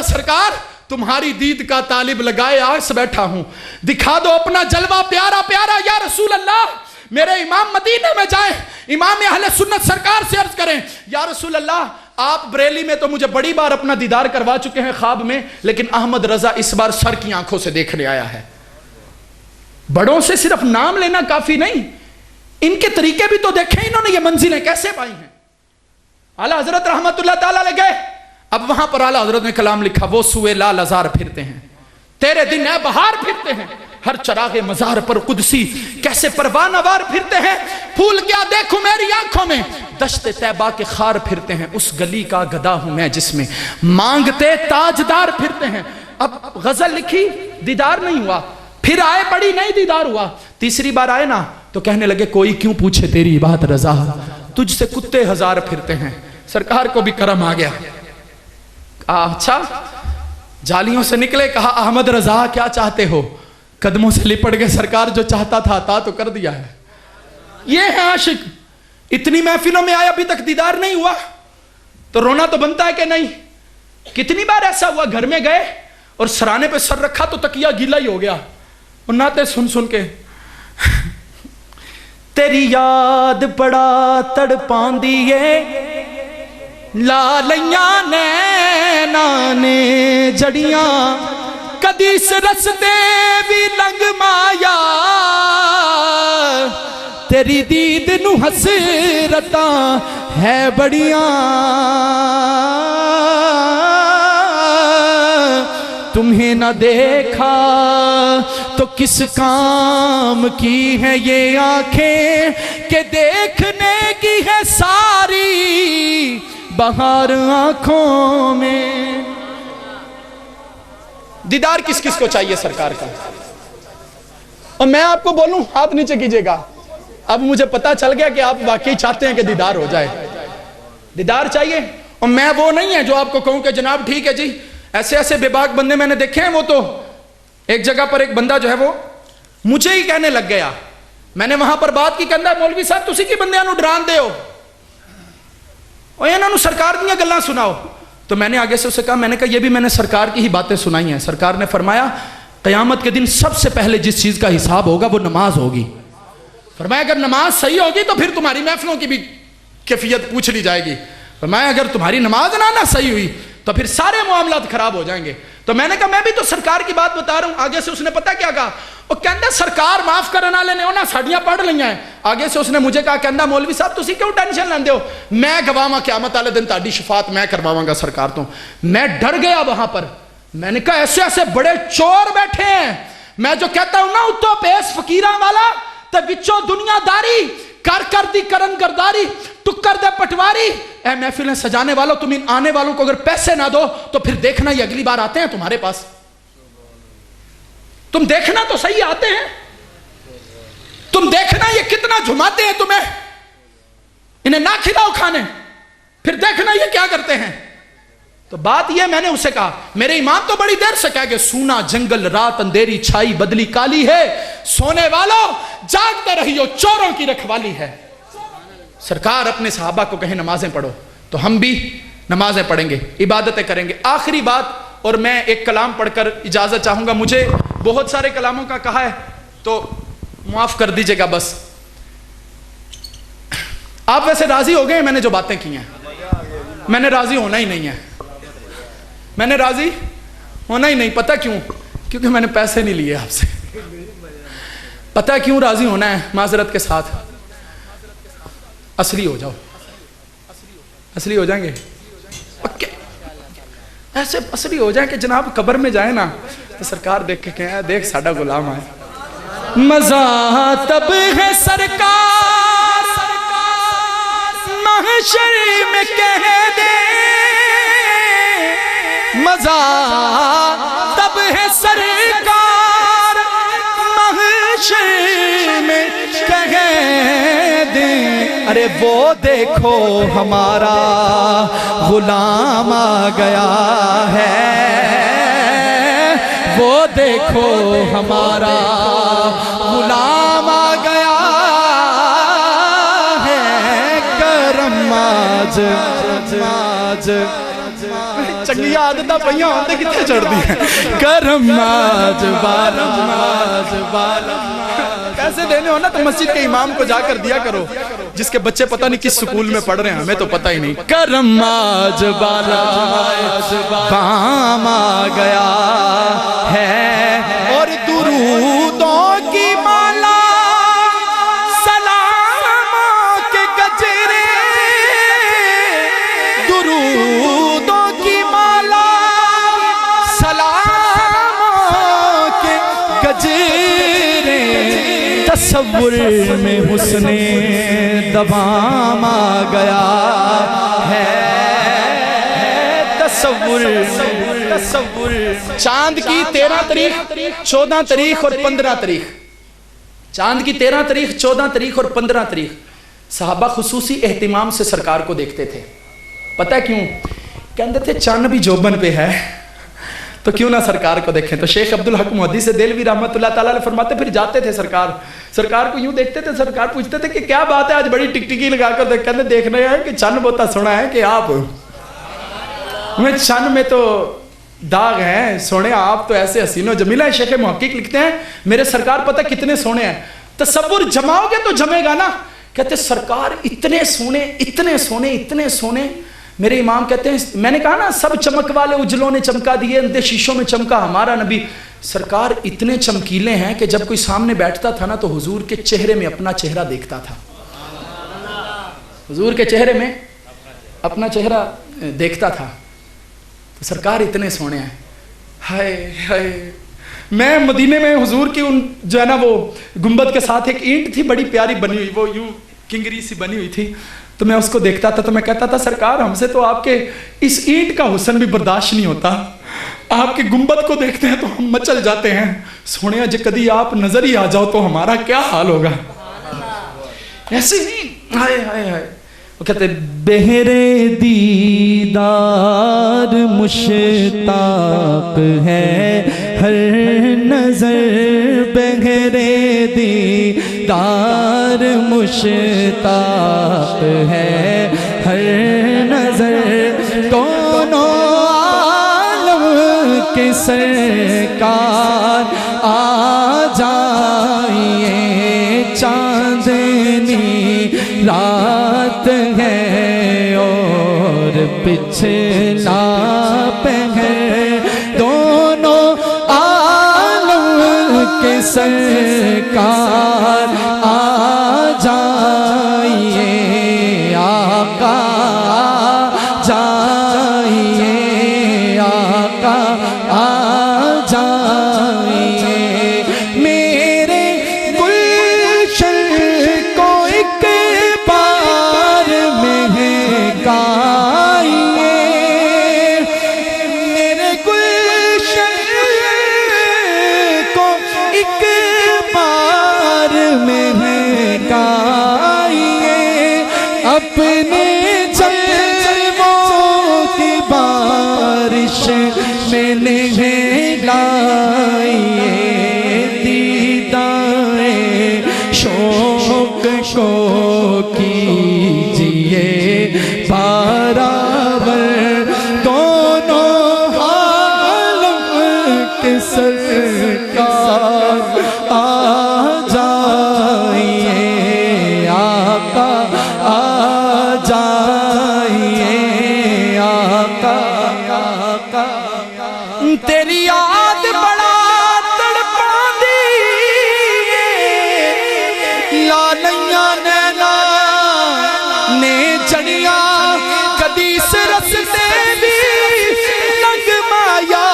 سرکار تمہاری دید کا طالب لگائے آس بیٹھا ہوں, دکھا دو اپنا جلوہ پیارا پیارا یا رسول اللہ. میرے امام مدینہ میں جائیں, امام اہل سنت سرکار سے عرض کریں یا رسول اللہ آپ بریلی میں تو مجھے بڑی بار اپنا دیدار کروا چکے ہیں خواب میں, لیکن احمد رضا اس بار سر کی آنکھوں سے دیکھنے آیا ہے. بڑوں سے صرف نام لینا کافی نہیں, ان کے طریقے بھی تو دیکھیں, انہوں نے یہ منزلیں کیسے پائی ہیں. اعلیٰ حضرت رحمت اللہ تعالیٰ علیہ گئے, اب وہاں پر اعلیٰ حضرت نے کلام لکھا, وہ سوئے لال ازار پھرتے ہیں, تیرے دن اے بہار پھرتے ہیں, ہر چراغ مزار پر قدسی کیسے پروانہ وار پھرتے ہیں. پھول کیا دیکھوں میری آنکھوں میں, دشت طیبہ کے خار پھرتے ہیں, اس گلی کا گدا ہوں میں جس میں مانگتے تاجدار پھرتے ہیں. اب غزل لکھی, دیدار نہیں ہوا, پھر آئے پڑی, نہیں دیدار ہوا. تیسری بار آئے نا تو کہنے لگے کوئی کیوں پوچھے تیری بات رضا, تجھ سے کتے ہزار پھرتے ہیں. سرکار کو بھی کرم آ گیا. اچھا جالیوں سے نکلے, کہا احمد رضا کیا چاہتے ہو, قدموں سے لپٹ گئے, سرکار جو چاہتا تھا عطا تو کر دیا ہے. یہ ہے عاشق. اتنی محفلوں میں آئے ابھی تک دیدار نہیں ہوا تو رونا تو بنتا ہے کہ نہیں. کتنی بار ایسا ہوا گھر میں گئے اور سرانے پہ سر رکھا تو تکیہ گیلا ہی ہو گیا, اور نعتیں سن سن کے تیری یاد بڑا تڑپاندی ہے, لالیاں نینا نے جڑیاں, کدی سرستے بھی لنگ مایا, تیری دید نو حسرتاں ہے بڑیاں, تمہیں نہ دیکھا تو کس کام کی ہے یہ آنکھیں, کہ دیکھنے کی ہے ساری بہار آنکھوں میں. دیدار کس کس کو چاہیے سرکار کا. اور میں آپ کو بولوں, ہاتھ نیچے کیجئے گا, اب مجھے پتا چل گیا کہ آپ واقعی چاہتے ہیں کہ دیدار ہو جائے. دیدار چاہیے. اور میں وہ نہیں ہے جو آپ کو کہوں کہ جناب ٹھیک ہے جی, ایسے ایسے بے باک بندے میں نے دیکھے ہیں. وہ تو ایک جگہ پر ایک بندہ جو ہے وہ مجھے ہی کہنے لگ گیا, میں نے وہاں پر بات کی, کہنا مولوی صاحب تسی کی بندیاں نو ڈران دے ہو, اور انہوں نے سرکار دیا گلاں سناؤ. تو میں نے آگے سے اسے کہا, میں نے کہا یہ بھی میں نے سرکار کی ہی باتیں سنائی ہیں. سرکار نے فرمایا قیامت کے دن سب سے پہلے جس چیز کا حساب ہوگا وہ نماز ہوگی. فرمایا اگر نماز صحیح ہوگی تو پھر تمہاری محفلوں کی بھی کیفیت پوچھ لی جائے گی. فرمایا اگر تمہاری نماز نہ صحیح ہوئی تو پھر سارے معاملات خراب ہو جائیں گے. تو میں نے کہا میں بھی تو سرکار کی بات بتا رہا ہوں. آگے سے اس نے پتا کیا کہا, وہ کہندا سرکار معاف کرنا لینے ہو نا ساڑیاں پڑھ لئی ہیں. آگے سے اس نے مجھے کہا, کہندا مولوی صاحب تسی کیوں ٹینشن لیندے ہو, میں گواواں قیامت والے دن تہاڈی شفاعت میں کرواواں گا سرکار تو. میں ڈر گیا وہاں پر. میں نے کہا ایسے ایسے بڑے چور بیٹھے ہیں. میں جو کہتا ہوں نا اتو پیس فقیراں والا تے وچوں دنیا داری کر دی کرن گرداری ٹکر دے پٹواری. اے محفلیں سجانے والوں, تم ان آنے والوں کو اگر پیسے نہ دو تو پھر دیکھنا یہ اگلی بار آتے ہیں تمہارے پاس. تم دیکھنا تو صحیح آتے ہیں, تم دیکھنا یہ کتنا جھماتے ہیں تمہیں, انہیں نہ کھلاؤ کھانے, پھر دیکھنا یہ کیا کرتے ہیں. تو بات یہ میں نے اسے کہا, میرے امام تو بڑی دیر سے کہہ گئے سونا جنگل رات اندھیری چھائی بدلی کالی ہے, سونے والوں جاگتے رہیو چوروں کی رکھوالی ہے. سرکار اپنے صحابہ کو کہیں نمازیں پڑھو, تو ہم بھی نمازیں پڑھیں گے, عبادتیں کریں گے. آخری بات, اور میں ایک کلام پڑھ کر اجازت چاہوں گا. مجھے بہت سارے کلاموں کا کہا ہے تو معاف کر دیجئے گا. بس آپ ویسے راضی ہو گئے میں نے جو باتیں کی ہیں. میں نے راضی ہونا ہی نہیں ہے, میں نے راضی ہونا ہی نہیں. پتہ کیوں, کیونکہ میں نے پیسے نہیں لیے آپ سے. پتہ کیوں راضی ہونا ہے معذرت کے ساتھ, اصلی ہو جاؤ, اصلی ہو جائیں گے پکے, ایسے اصلی ہو جائیں کہ جناب قبر میں جائیں نا تو سرکار دیکھ کے کہیں دیکھ ساڈا غلام آئے. مزہ تب ہے سرکار محشر میں کہہ دے, مزہ تب ہے سرکار محشر میں کہہ دے, ارے وہ دیکھو ہمارا غلام آ گیا ہے، وہ دیکھو ہمارا غلام آ گیا ہے، کرم آج چنگیا عادتہ پہیاں ہوتے کتنے چڑھ دی ہیں، کرم آج پیسے دینے ہونا تو مسجد کے امام کو جا کر دیا کرو، جس کے بچے پتہ نہیں کس سکول میں پڑھ رہے ہیں، ہمیں تو پتہ ہی نہیں۔ کرم آج بام آ گیا ہے، اور درودوں کی مالا سلاموں کے گجرے، درودوں کی مالا سلاموں کے گجرے، تصور میں حسن دوام آ گیا ہے، تصور چاند کی 13 تاریخ 14 تاریخ اور 15 تاریخ، چاند کی 13 تاریخ 14 تاریخ اور 15 تاریخ صحابہ خصوصی اہتمام سے سرکار کو دیکھتے تھے۔ پتہ ہے کیوں؟ کہتے تھے چاند بھی جوبن پہ ہے تو کیوں نہ سرکار کو دیکھیں۔ تو شیخ عبدالحق محدث دہلوی رحمۃ اللہ تعالیٰ علیہ فرماتے پھر جاتے تھے سرکار کو یوں دیکھتے تھے، سرکار پوچھتے تھے کہ کیا بات ہے آج بڑی ٹکٹکی لگا کر کہتے دیکھنے ہیں کہ چند بہت سونا ہے کہ آپ میں چند میں تو داغ ہیں سونے، آپ تو ایسے حسین و جمیلہ ہیں۔ شیخ محقق لکھتے ہیں میرے سرکار پتہ کتنے سونے ہیں، تصور جماؤ گے تو جمے گا نا۔ کہتے سرکار اتنے سونے اتنے سونے اتنے سونے، میرے امام کہتے ہیں میں نے کہا نا سب چمک والے اجلوں نے چمکا دیے، اندھے شیشوں میں چمکا ہمارا نبی۔ سرکار اتنے چمکیلے ہیں کہ جب کوئی سامنے بیٹھتا تھا نا تو حضور کے چہرے میں اپنا چہرہ دیکھتا تھا، حضور کے چہرے میں اپنا چہرہ دیکھتا تھا۔ تو سرکار اتنے سونے ہیں، ہائے ہائے۔ میں مدینے میں حضور کی ان جو ہے نا وہ گنبد کے ساتھ ایک اینٹ تھی بڑی پیاری بنی ہوئی، وہ یوں کنگری سی بنی ہوئی تھی، تو میں اس کو دیکھتا تھا تو میں کہتا تھا سرکار ہم سے تو آپ کے اس اینٹ کا حسن بھی برداشت نہیں ہوتا، آپ کے گنبد کو دیکھتے ہیں تو ہم مچل جاتے ہیں، سونے جے کدی آپ نظر ہی آ جاؤ تو ہمارا کیا حال ہوگا۔ ایسے نہیں، ہائے ہائے ہائے۔ وہ کہتے بہرے دیدار مشتاق ہے ہر نظر، بہرے دیدار مشتاق ہے ہر نظر، دونوں عالم کے سرکار آ جائیے، چاندنی رات ہے اور پچھلا پہر، دونوں عالم کے سرکار آ جائیے، آقا جائیے، آقا آ جائیے، میرے گلشن کو ایک بار مہکائیے، میرے گلشن کو ایک بار مہکائیے، اپنے جلووں کی بارش میں نہلائیے، دیدائے شوق کو کیجیے برابر، دونوں عالم کے سرکار آ جائیے، آقا آ جائیے، آقا آقا۔ تیری یاد بڑا تڑپاندی لانیاں نینا نے چڑیاں، کدی سرستے بھی نغمایا،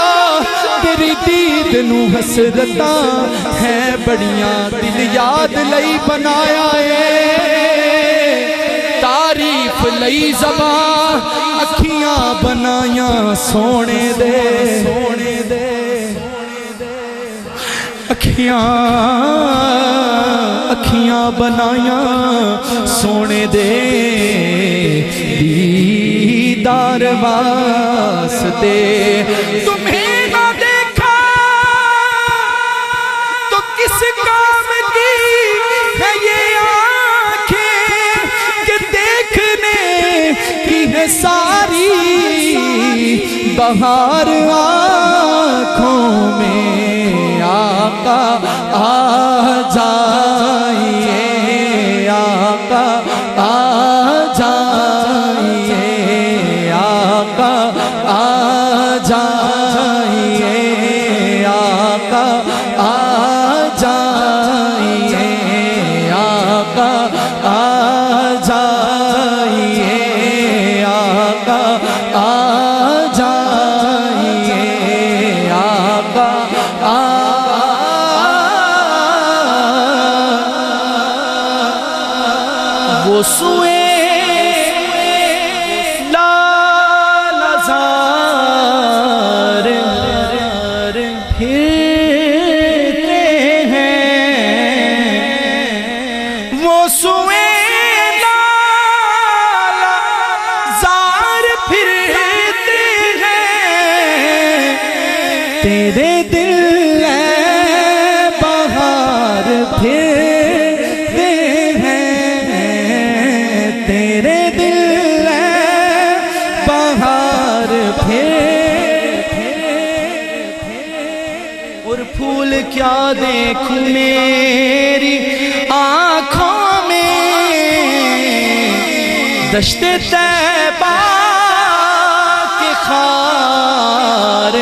تیری دید نو حسرتاں ہیں بڑیاں، دل یاد لئی بنایا ہے، تعریف لئی زبان اکھیاں بنایاں سونے دے، اکھیاں دنیا بنایا سونے دے دیدار واسطے تمہیں نہ دیکھا تو کس کام کی ہے یہ آنکھیں کہ دیکھنے کی ہے ساری بہار آنکھوں میں آقا آ جائیے آقا آ جائیے آقا آ جائیے آقا آ جائیے آقا آ جائیے آقا آ جائیے آقا وہ سوئے لالزار پھرتے ہیں وہ سوئے لالزار پھرتے ہیں تیرے دل ہے بہار پھرتے ہیں تیرے دل ہے بہار اور پھول کیا دیکھوں میری آنکھوں میں دشت طیبہ کے خار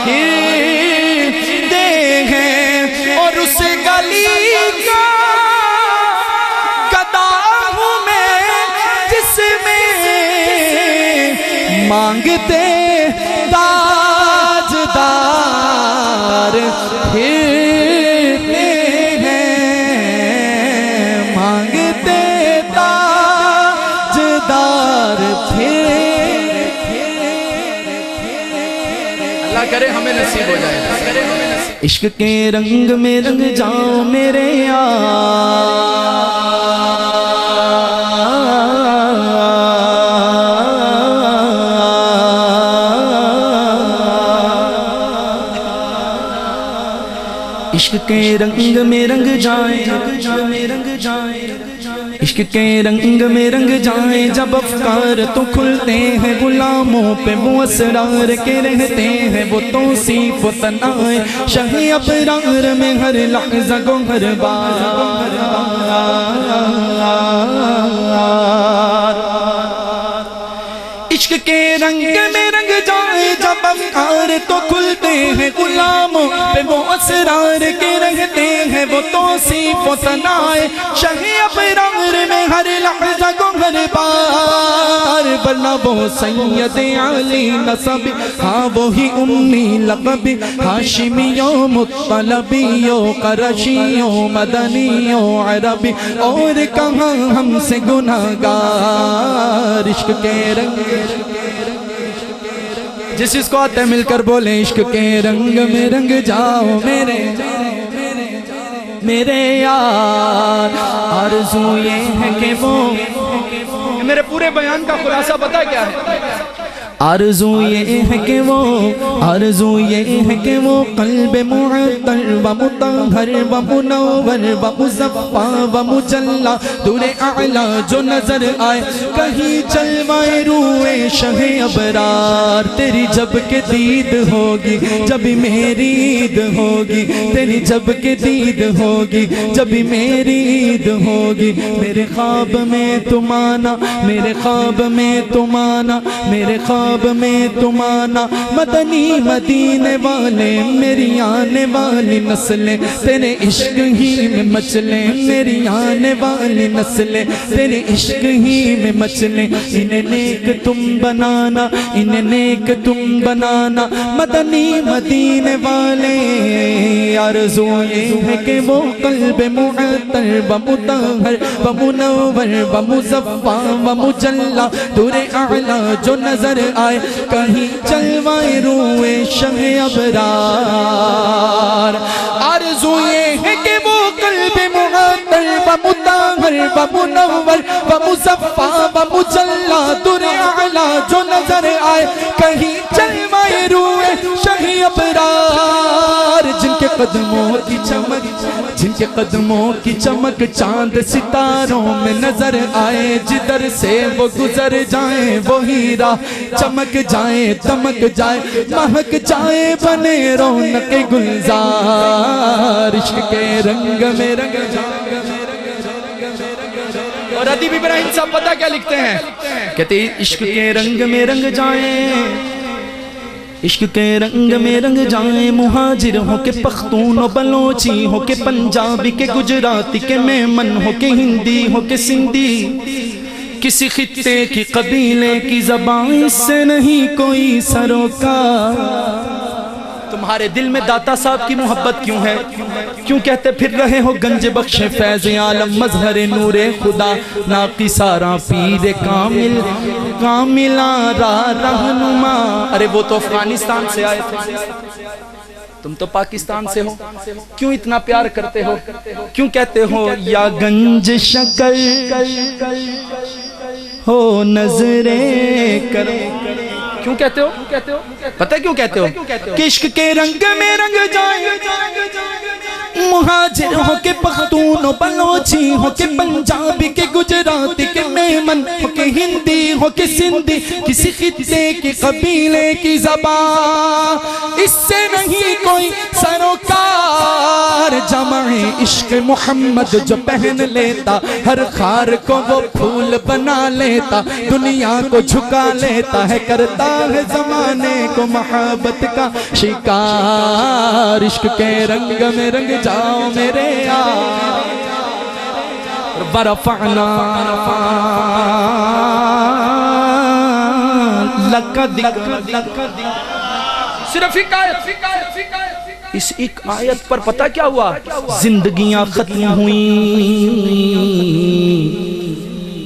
پھرتے ہیں اور اس گلی کا گدا ہوں میں جس میں مانگتے تاجدار پھرتے ہیں مانگتے تاجدار اللہ کرے ہمیں نصیب ہو جائے عشق کے رنگ میں رنگ جاؤ میرے عشق کے رنگ میں رنگ جائیں عشق کے رنگ میں رنگ جائیں جب افکار تو کھلتے ہیں غلاموں پہ وہ اسرار کے رہتے ہیں وہ توصیف و تنائے شہ ابرار میں ہر لحظہ کو ہر بار عشق کے رنگ میں رنگ جائیں جب افکار تو کھلتے ہیں غلاموں پہ وہ اسرار کے رہتے ہیں وہ توصیف و ثنائے شہ ابرار میں ہر لحظہ کو ہر بار بلّہ وہ سید علی نصب ہاں وہی امی لقب ہاشمیوں مطلبیوں قرشیوں مدنیوں عربی اور کہاں ہم سے گناہگار عشق کے رنگ جس چیز کو آتے مل کر بولیں عشق کے رنگ میں رنگ جاؤ میرے یار آرزو یہ ہے کہ وہ میرے پورے بیان کا خلاصہ پتہ کیا ہے آرزو یہ ہے کہ وہ قلب معطر و مطہر و منور و مصفا و مجلہ دور اعلیٰ جو نظر آئے کہیں چلوائے روئے شہ ابرار تیری جب کہ دید ہوگی جب میری عید ہوگی تیری جب کہ دید ہوگی جب میری عید ہوگی میرے خواب میں تم آنا میرے خواب میں تم آنا میرے خواب میں تم آنا مدنی مدینے والے میری آنے والی نسلیں تیرے عشق ہی میں مچلیں میری آنے والی نسلیں تیرے عشق ہی میں مچلیں انہیں نیک تم بنانا انہیں نیک تم بنانا مدنی مدینے والے آرزو یہ ہے کہ وہ قلب معطر و مطہر و منور و مصفا و مجلہ دور اعلیٰ جو نظر آئے کہیں چلوائے روئے شہ ابرار آرزو یہ ہے کہ وہ قلب معطر و مطہر و منور و مصفا و مجلا در اعلی جو نظر آئے کہیں جلوہ روح شہی ابرار جن کے قدموں کی چمک جن کے قدموں کی چمک چاند ستاروں میں نظر آئے جدھر سے وہ گزر جائیں وہی راہ چمک جائیں دمک جائے مہک جائے بنے رونق گلزار عشق کے رنگ میں رنگ جائے. اور ادیب ابراہیم صاحب پتہ کیا لکھتے ہیں؟ کہتے ہیں عشق کے رنگ میں رنگ جائیں عشق کے رنگ میں رنگ جائیں مہاجر ہو کے پختون و بلوچی ہو کے پنجابی کے گجراتی کے میمن ہو کے ہندی ہو کے سندھی کسی خطے کی قبیلے کی زبان سے نہیں کوئی سروکار. تمہارے دل میں داتا صاحب کی محبت کیوں ہے؟ کیوں کہتے پھر رہے ہو گنج بخش فیض عالم مظہر نور خدا ناقی سارا پیر کامل کاملہ را رہنما. ارے وہ تو افغانستان سے آئے تھے تم تو پاکستان سے ہو کیوں اتنا پیار کرتے ہو؟ کیوں کہتے ہو یا گنج شکل ہو نظریں کرے؟ کیوں کہتے ہو؟ پتہ کیوں کہتے ہو؟ کہ عشق کے رنگ میں رنگ جائیں مہاجر ہو کے پختون و بلوچی ہو کے پنجابی کے گجراتی کے میمن ہو کے ہندی ہو کے سندھی کسی خطے کے قبیلے کی زبان اس سے نہیں کوئی سروکار. جمع عشق محمد جو پہن لیتا ہر خار کو وہ پھول بنا لیتا دنیا کو جھکا لیتا ہے کرتا ہے زمانے کو محبت کا شکار. عشق کے رنگ میں رنگ جاؤ میرے یار ورفعنا لک ذکرک. صرف ایک آیت اس ایک آیت پر پتہ کیا ہوا؟ زندگیاں ختم ہوئیں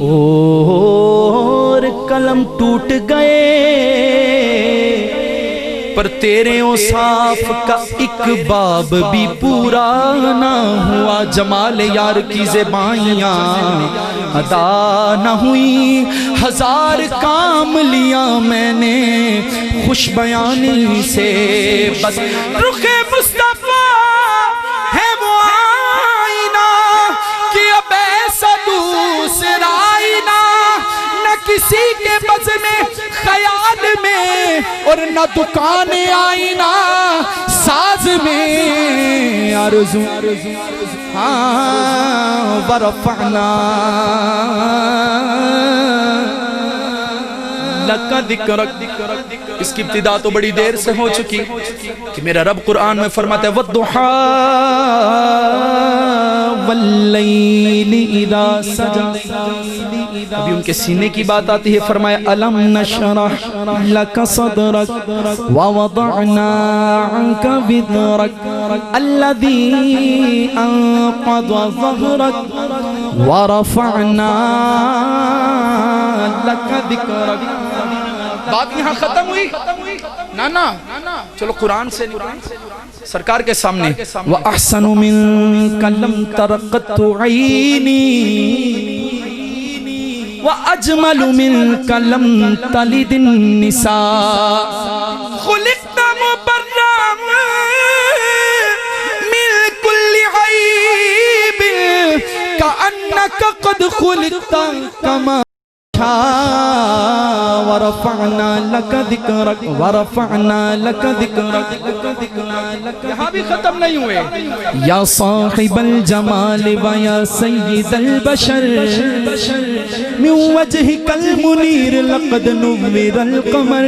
اور قلم ٹوٹ گئے پر تیرے اوصاف کا ایک باب بھی پورا نہ ہوا. جمال یار کی زبانیاں ادا نہ ہوئی ہزار کام لیا میں نے خوش بیانی سے بس رخ مصطفیٰ ہے وہ آئینہ کہ اب ایسا دوسرا آئینہ نہ کسی کے بز میں خیال میں اور نہ دکان آئینہ ساز میں آرزو ورفعنا لک ذکرک. اس کی ابتدا تو بڑی دیر سے ہو چکی کہ میرا رب قرآن میں فرماتا ہے والضحیٰ واللیل اذا سجا. ابھی ان کے سینے کی بات آتی ہے فرمایا الم نشرح لک صدرک ووضعنا عنک وزرک الذی انقض ظہرک ورفعنا لک ذکرک. بات یہاں ختم ہوئی؟ نانا چلو قرآن سے سرکار کے سامنے وَأَحْسَنُ مِنْكَ لَمْ تَرَقَّتُ عَيْنِي وَأَجْمَلُ مِنْكَ لَمْ تَلِدِ النِّسَاء خُلِقْتَ مُبَرًّا مِنْ كُلِّ عَيْبٍ كَأَنَّكَ قَدْ خُلِقْتَ كَمَا ورفعنا لك ذکرک ورفعنا لك ذکرک. یہاں بھی ختم نہیں ہوئے. یا صاحب الجمال ویا سید البشر من وجهك المنیر لقد نور القمر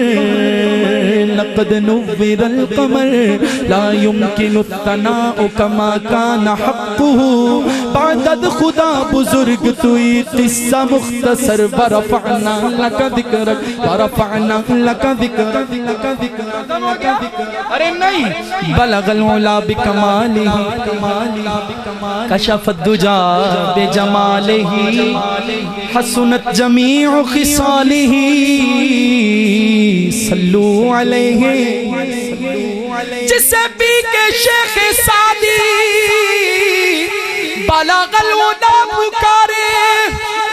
لقد نور القمر لا يمكن الثناء كما كان حقه بعد خدا بزرگ توی قصہ مختصر ورفعنا لك ذکرک ورفعنا لك ذکرک. ارے نہیں بلغ العلا بکمالہ کشف الدجا بجمالہ حسنت جمیع خصالہ صلو علیہ. جسے پی کے شیخ سعدی بلغ الہدا پکارے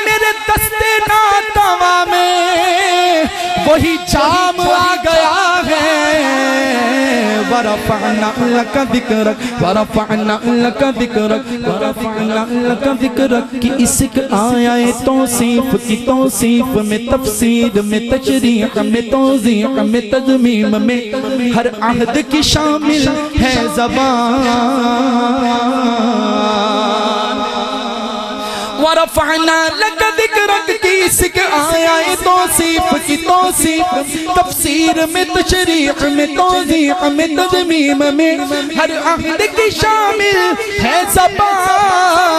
میرے دستے ناتوا میں وہی جام آ گیا ہے ورفعنا لک ذکرک ورفعنا لک ذکرک ورفعنا لک ذکرک کی اسک آیا ہے توصیف کی توصیف میں تفسیر میں تشریح میں توضیح میں تضمیم میں ہر عہد کی شامل ہے زبان ورفعنا لک ذکرک کی اسک آیا ہے توصیف کی توصیف تفسیر میں تشریح میں توضیح میں تضمیم میں ہر عہد کی شامل ہے زبان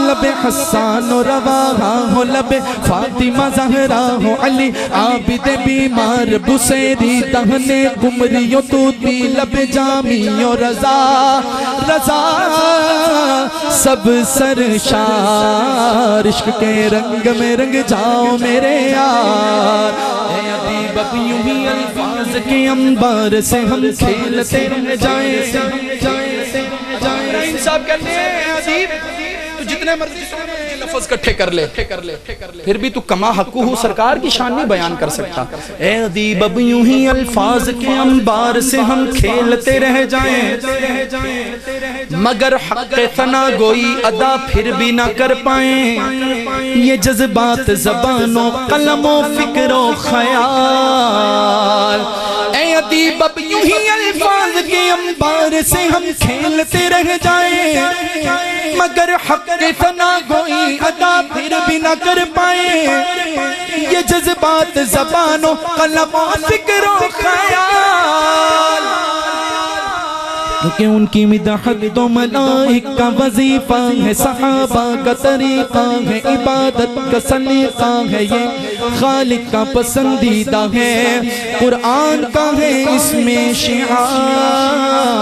لب حسان و رواحہ ہو لب فاطمہ زہرا ہو علی عابد بیمار بسیری دہنے قمریوں توتی لب جامی و رضا رضا سب سرشار عشق کے رنگ میں رنگ جاؤ میرے یار اے ادیب اب یوں ہی الفاظ کے انبار سے ہم کھیلتے رہ جائیں انصاف کرتے ہیں ادیب تو جتنے مرضی لفظ کٹھے کر لے پھر بھی تو کما حقو سرکار کی شان نہیں بیان کر سکتا اے ادیب اب یوں ہی الفاظ کے انبار سے ہم کھیلتے رہ جائیں مگر حق ثنا گوئی ادا پھر بھی نہ کر پائیں یہ جذبات زبان و قلم و فکر و خیال اے ادیب اب یوں ہی الفاظ کے انبار سے ہم کھیلتے رہ جائیں مگر حق ثنا گوئی ادا پھر بھی نہ کر پائیں یہ جذبات زبان و قلم و فکر و خیال کہ ان کی مدحت تو ملائک کا وظیفہ ہے صحابہ کا طریقہ ہے عبادت کا سلیقہ ہے یہ خالق کا پسندیدہ ہے قرآن کا ہے اس میں شعار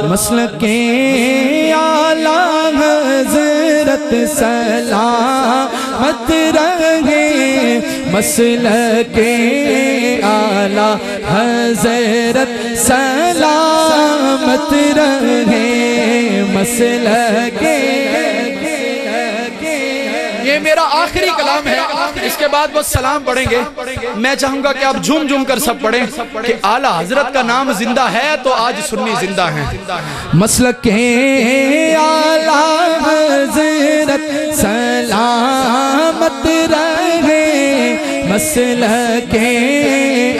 مسلک اعلیٰ حضرت سلامت رہے مسلک اعلیٰ حضرت سلامت رہے مسلک یہ میرا آخری کلام ہے اس کے بعد وہ سلام پڑھیں گے میں چاہوں گا کہ آپ جھوم جھوم کر سب پڑھیں کہ اعلیٰ حضرت کا نام زندہ ہے تو آج سنی زندہ ہیں مسلک اعلیٰ حضرت سلامت رہے مسلک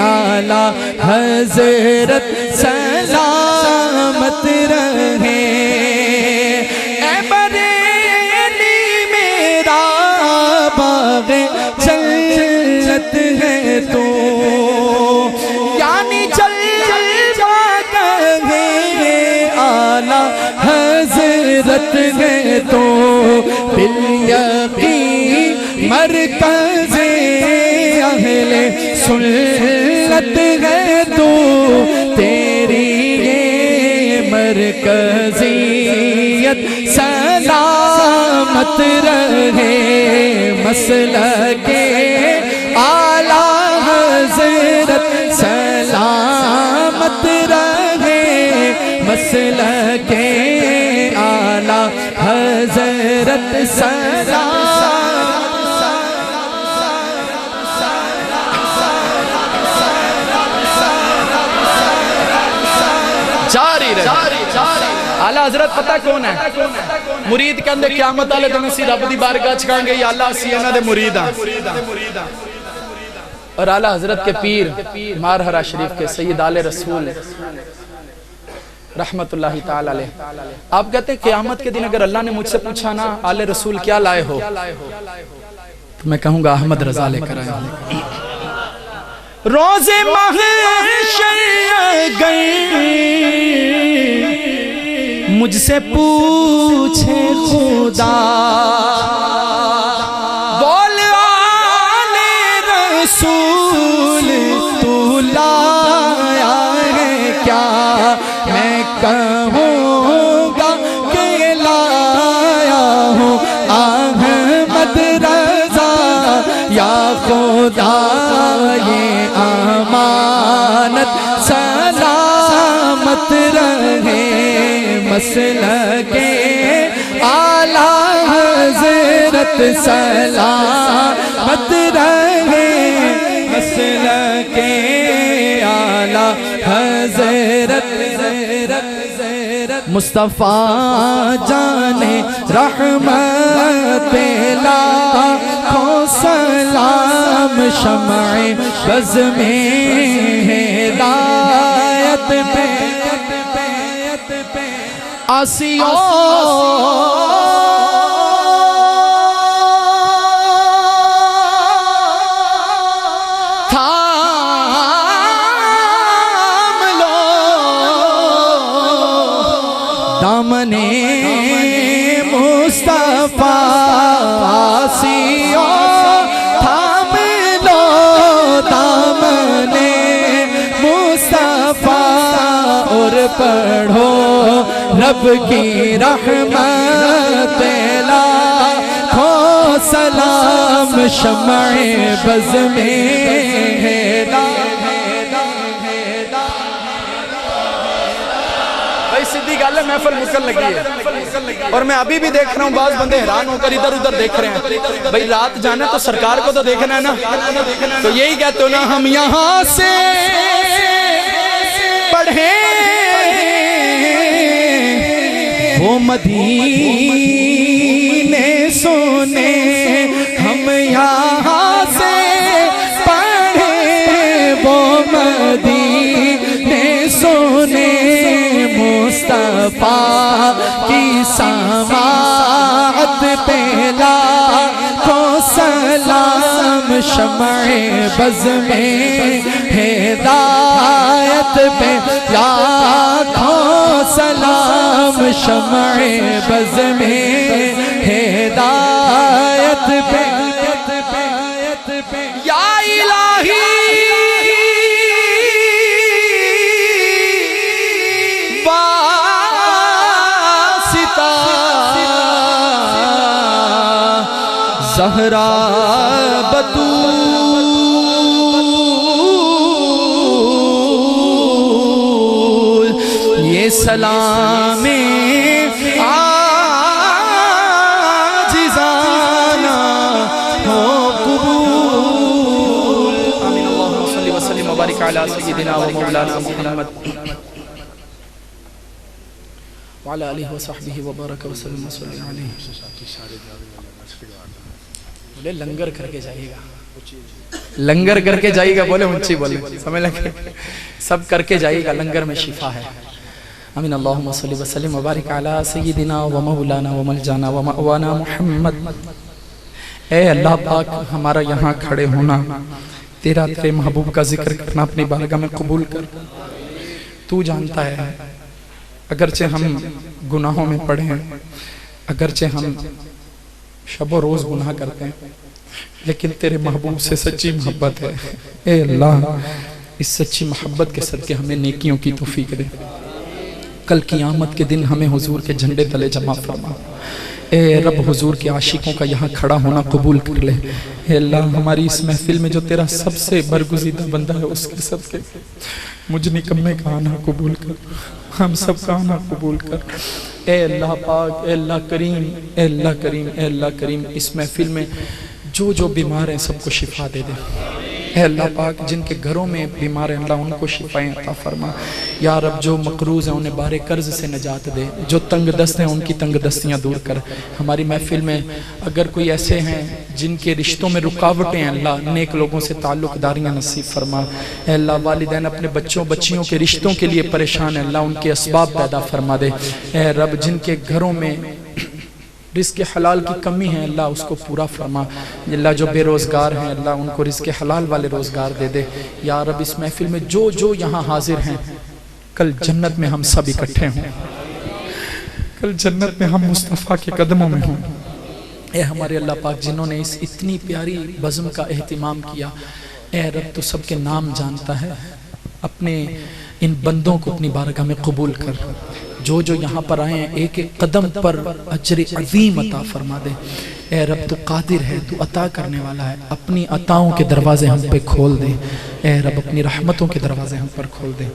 اعلیٰ حضرت سلامت رہے جنت ہے تو یعنی جلوہ کہے اعلیٰ حضرت ہے تو بالیقین مرکز اہل سنت ہے تو تیری یہ مرکزیت سلامت رہے مسلک اعلیٰ حضرت سلامت رہے مسلک اعلیٰ حضرت جاری رہے اعلیٰ حضرت پتہ کون ہے مرید کے اندر قیامت آلے تو نسی رب دی بارگاہ چکھائیں گے یا اللہ سینہ دے مرید ہیں اور اعلیٰ حضرت کے پیر مارہرہ شریف کے سید آل رسول رحمت اللہ تعالی علیہ آپ کہتے ہیں قیامت کے دن اگر اللہ نے مجھ سے پوچھا نا آل رسول کیا لائے ہو تو میں کہوں گا احمد رضا لے کر آئے روز محشر گئی مجھ سے پوچھے خدا بول آل رسول تو لایا ہے کیا میں کہوں گا کہ لایا ہوں احمد رضا یا خدا یہ امانت سلامت رہے مسلک اعلیٰ حضرت سلامت رہے، مسلک اعلیٰ حضرت مصطفیٰ جانے رحمت لاکھوں سلام، شمع بز میں ہدایت پہ آسیوں دامنے مصطفیٰ، آسیوں تھام لو دامنے مصطفیٰ، اور پڑھو رب کی رحمت لاکھوں سلام، شمع بز میں سیدھی گل ہے، محفل مکل لگی ہے اور میں ابھی بھی دیکھ رہا ہوں بعض بندے حیران ہو کر ادھر ادھر دیکھ رہے ہیں. بھئی رات جانا تو سرکار کو تو دیکھنا ہے نا، تو یہی کہتے ہو نا، ہم یہاں سے پڑھیں وہ مدینے سونے، ہم یہاں سے پڑھیں وہ مدینے سونے، مصطفیٰ کی سماعت پہ لاکھوں سلام، شمع بز میں ہدایت پہ لاکھوں سلام، شمع بز میں ہدایت پہ یا الہی زہرا بطول، یہ سلام عاجزانہ ہو قبول. آمین. اللہم صلی وسلم وبارک علی سیدنا و مولانا محمد وعلی آلہ وصحبہ وبارک وسلم وصلی علیہ. بولے لنگر کر کے جائے گا، لنگر کر کے جائے گا، بولے اونچی بولے، سمجھ لگے سب کر کے جائے گا، لنگر میں شفا ہے. آمین. اللہم صلی وسلم وبارک علی سیدنا و مولانا و ملجانا و مأوانا محمد. اے اللہ پاک، ہمارا یہاں کھڑے ہونا، تیرے محبوب کا ذکر کرنا اپنی بارگاہ میں قبول کر. تو جانتا ہے اگرچہ ہم گناہوں میں پڑے ہیں، اگرچہ ہم شب و روز گناہ کرتے ہیں، لیکن تیرے محبوب سے سچی محبت ہے. اے اللہ، اس سچی محبت کے صدقے ہمیں نیکیوں کی توفیق دے. کل قیامت کے دن ہمیں حضور کے جھنڈے تلے جمع فرما. اے رب، حضور کے عاشقوں کا یہاں کھڑا ہونا قبول کر لے. اے اللہ، ہماری اس محفل میں جو تیرا سب سے برگزیدہ بندہ ہے، اس کے صدقے مجھ نکمے کا آنا قبول کر، ہم سب کا آنا قبول کر. اے اللہ پاک، اے اللہ کریم، اے اللہ کریم، اے اللہ کریم، اس محفل میں جو بیمار ہیں سب کو شفا دے دے. اے اللہ پاک، جن کے گھروں میں بیمار ہیں اللہ ان کو شفائیں عطا فرما. یا رب، جو مقروض ہیں انہیں بار قرض سے نجات دے، جو تنگ دست ہیں ان کی تنگ دستیاں دور کر. ہماری محفل میں اگر کوئی ایسے ہیں جن کے رشتوں میں رکاوٹیں ہیں، اللہ نیک لوگوں سے تعلق داریاں نصیب فرما. اے اللہ، والدین اپنے بچیوں کے رشتوں کے لیے پریشان ہیں، اللہ ان کے اسباب پیدا فرما دے. اے رب، جن کے گھروں میں رزق حلال کی کمی ہے اللہ اس کو پورا فرما. اللہ، جو بے روزگار ہیں اللہ ان کو رزق حلال والے روزگار دے دے. یا رب، اس محفل میں جو یہاں حاضر ہیں، کل جنت میں ہم سب اکٹھے ہوں، کل جنت میں ہم مصطفیٰ کے قدموں میں ہوں. اے ہمارے اللہ پاک، جنہوں نے اس اتنی پیاری بزم کا اہتمام کیا، اے رب تو سب کے نام جانتا ہے، اپنے ان بندوں کو اپنی بارگاہ میں قبول کر. جو یہاں پر آئے ہیں ایک ایک قدم پر اجر عظیم عطا فرما دے. اے رب تو قادر ہے، تو عطا کرنے والا ہے، اپنی عطاؤں کے دروازے ہم پہ کھول دے. اے رب، اپنی رحمتوں کے دروازے ہم پر کھول دے.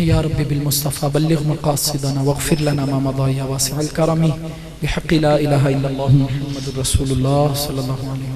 یا رب بالمصطفى بلغ مقاصدنا واغفر لنا ما مضى يا واسع الكرم بحق لا الہ الا اللہ محمد رسول اللہ صلی اللہ علیہ وسلم.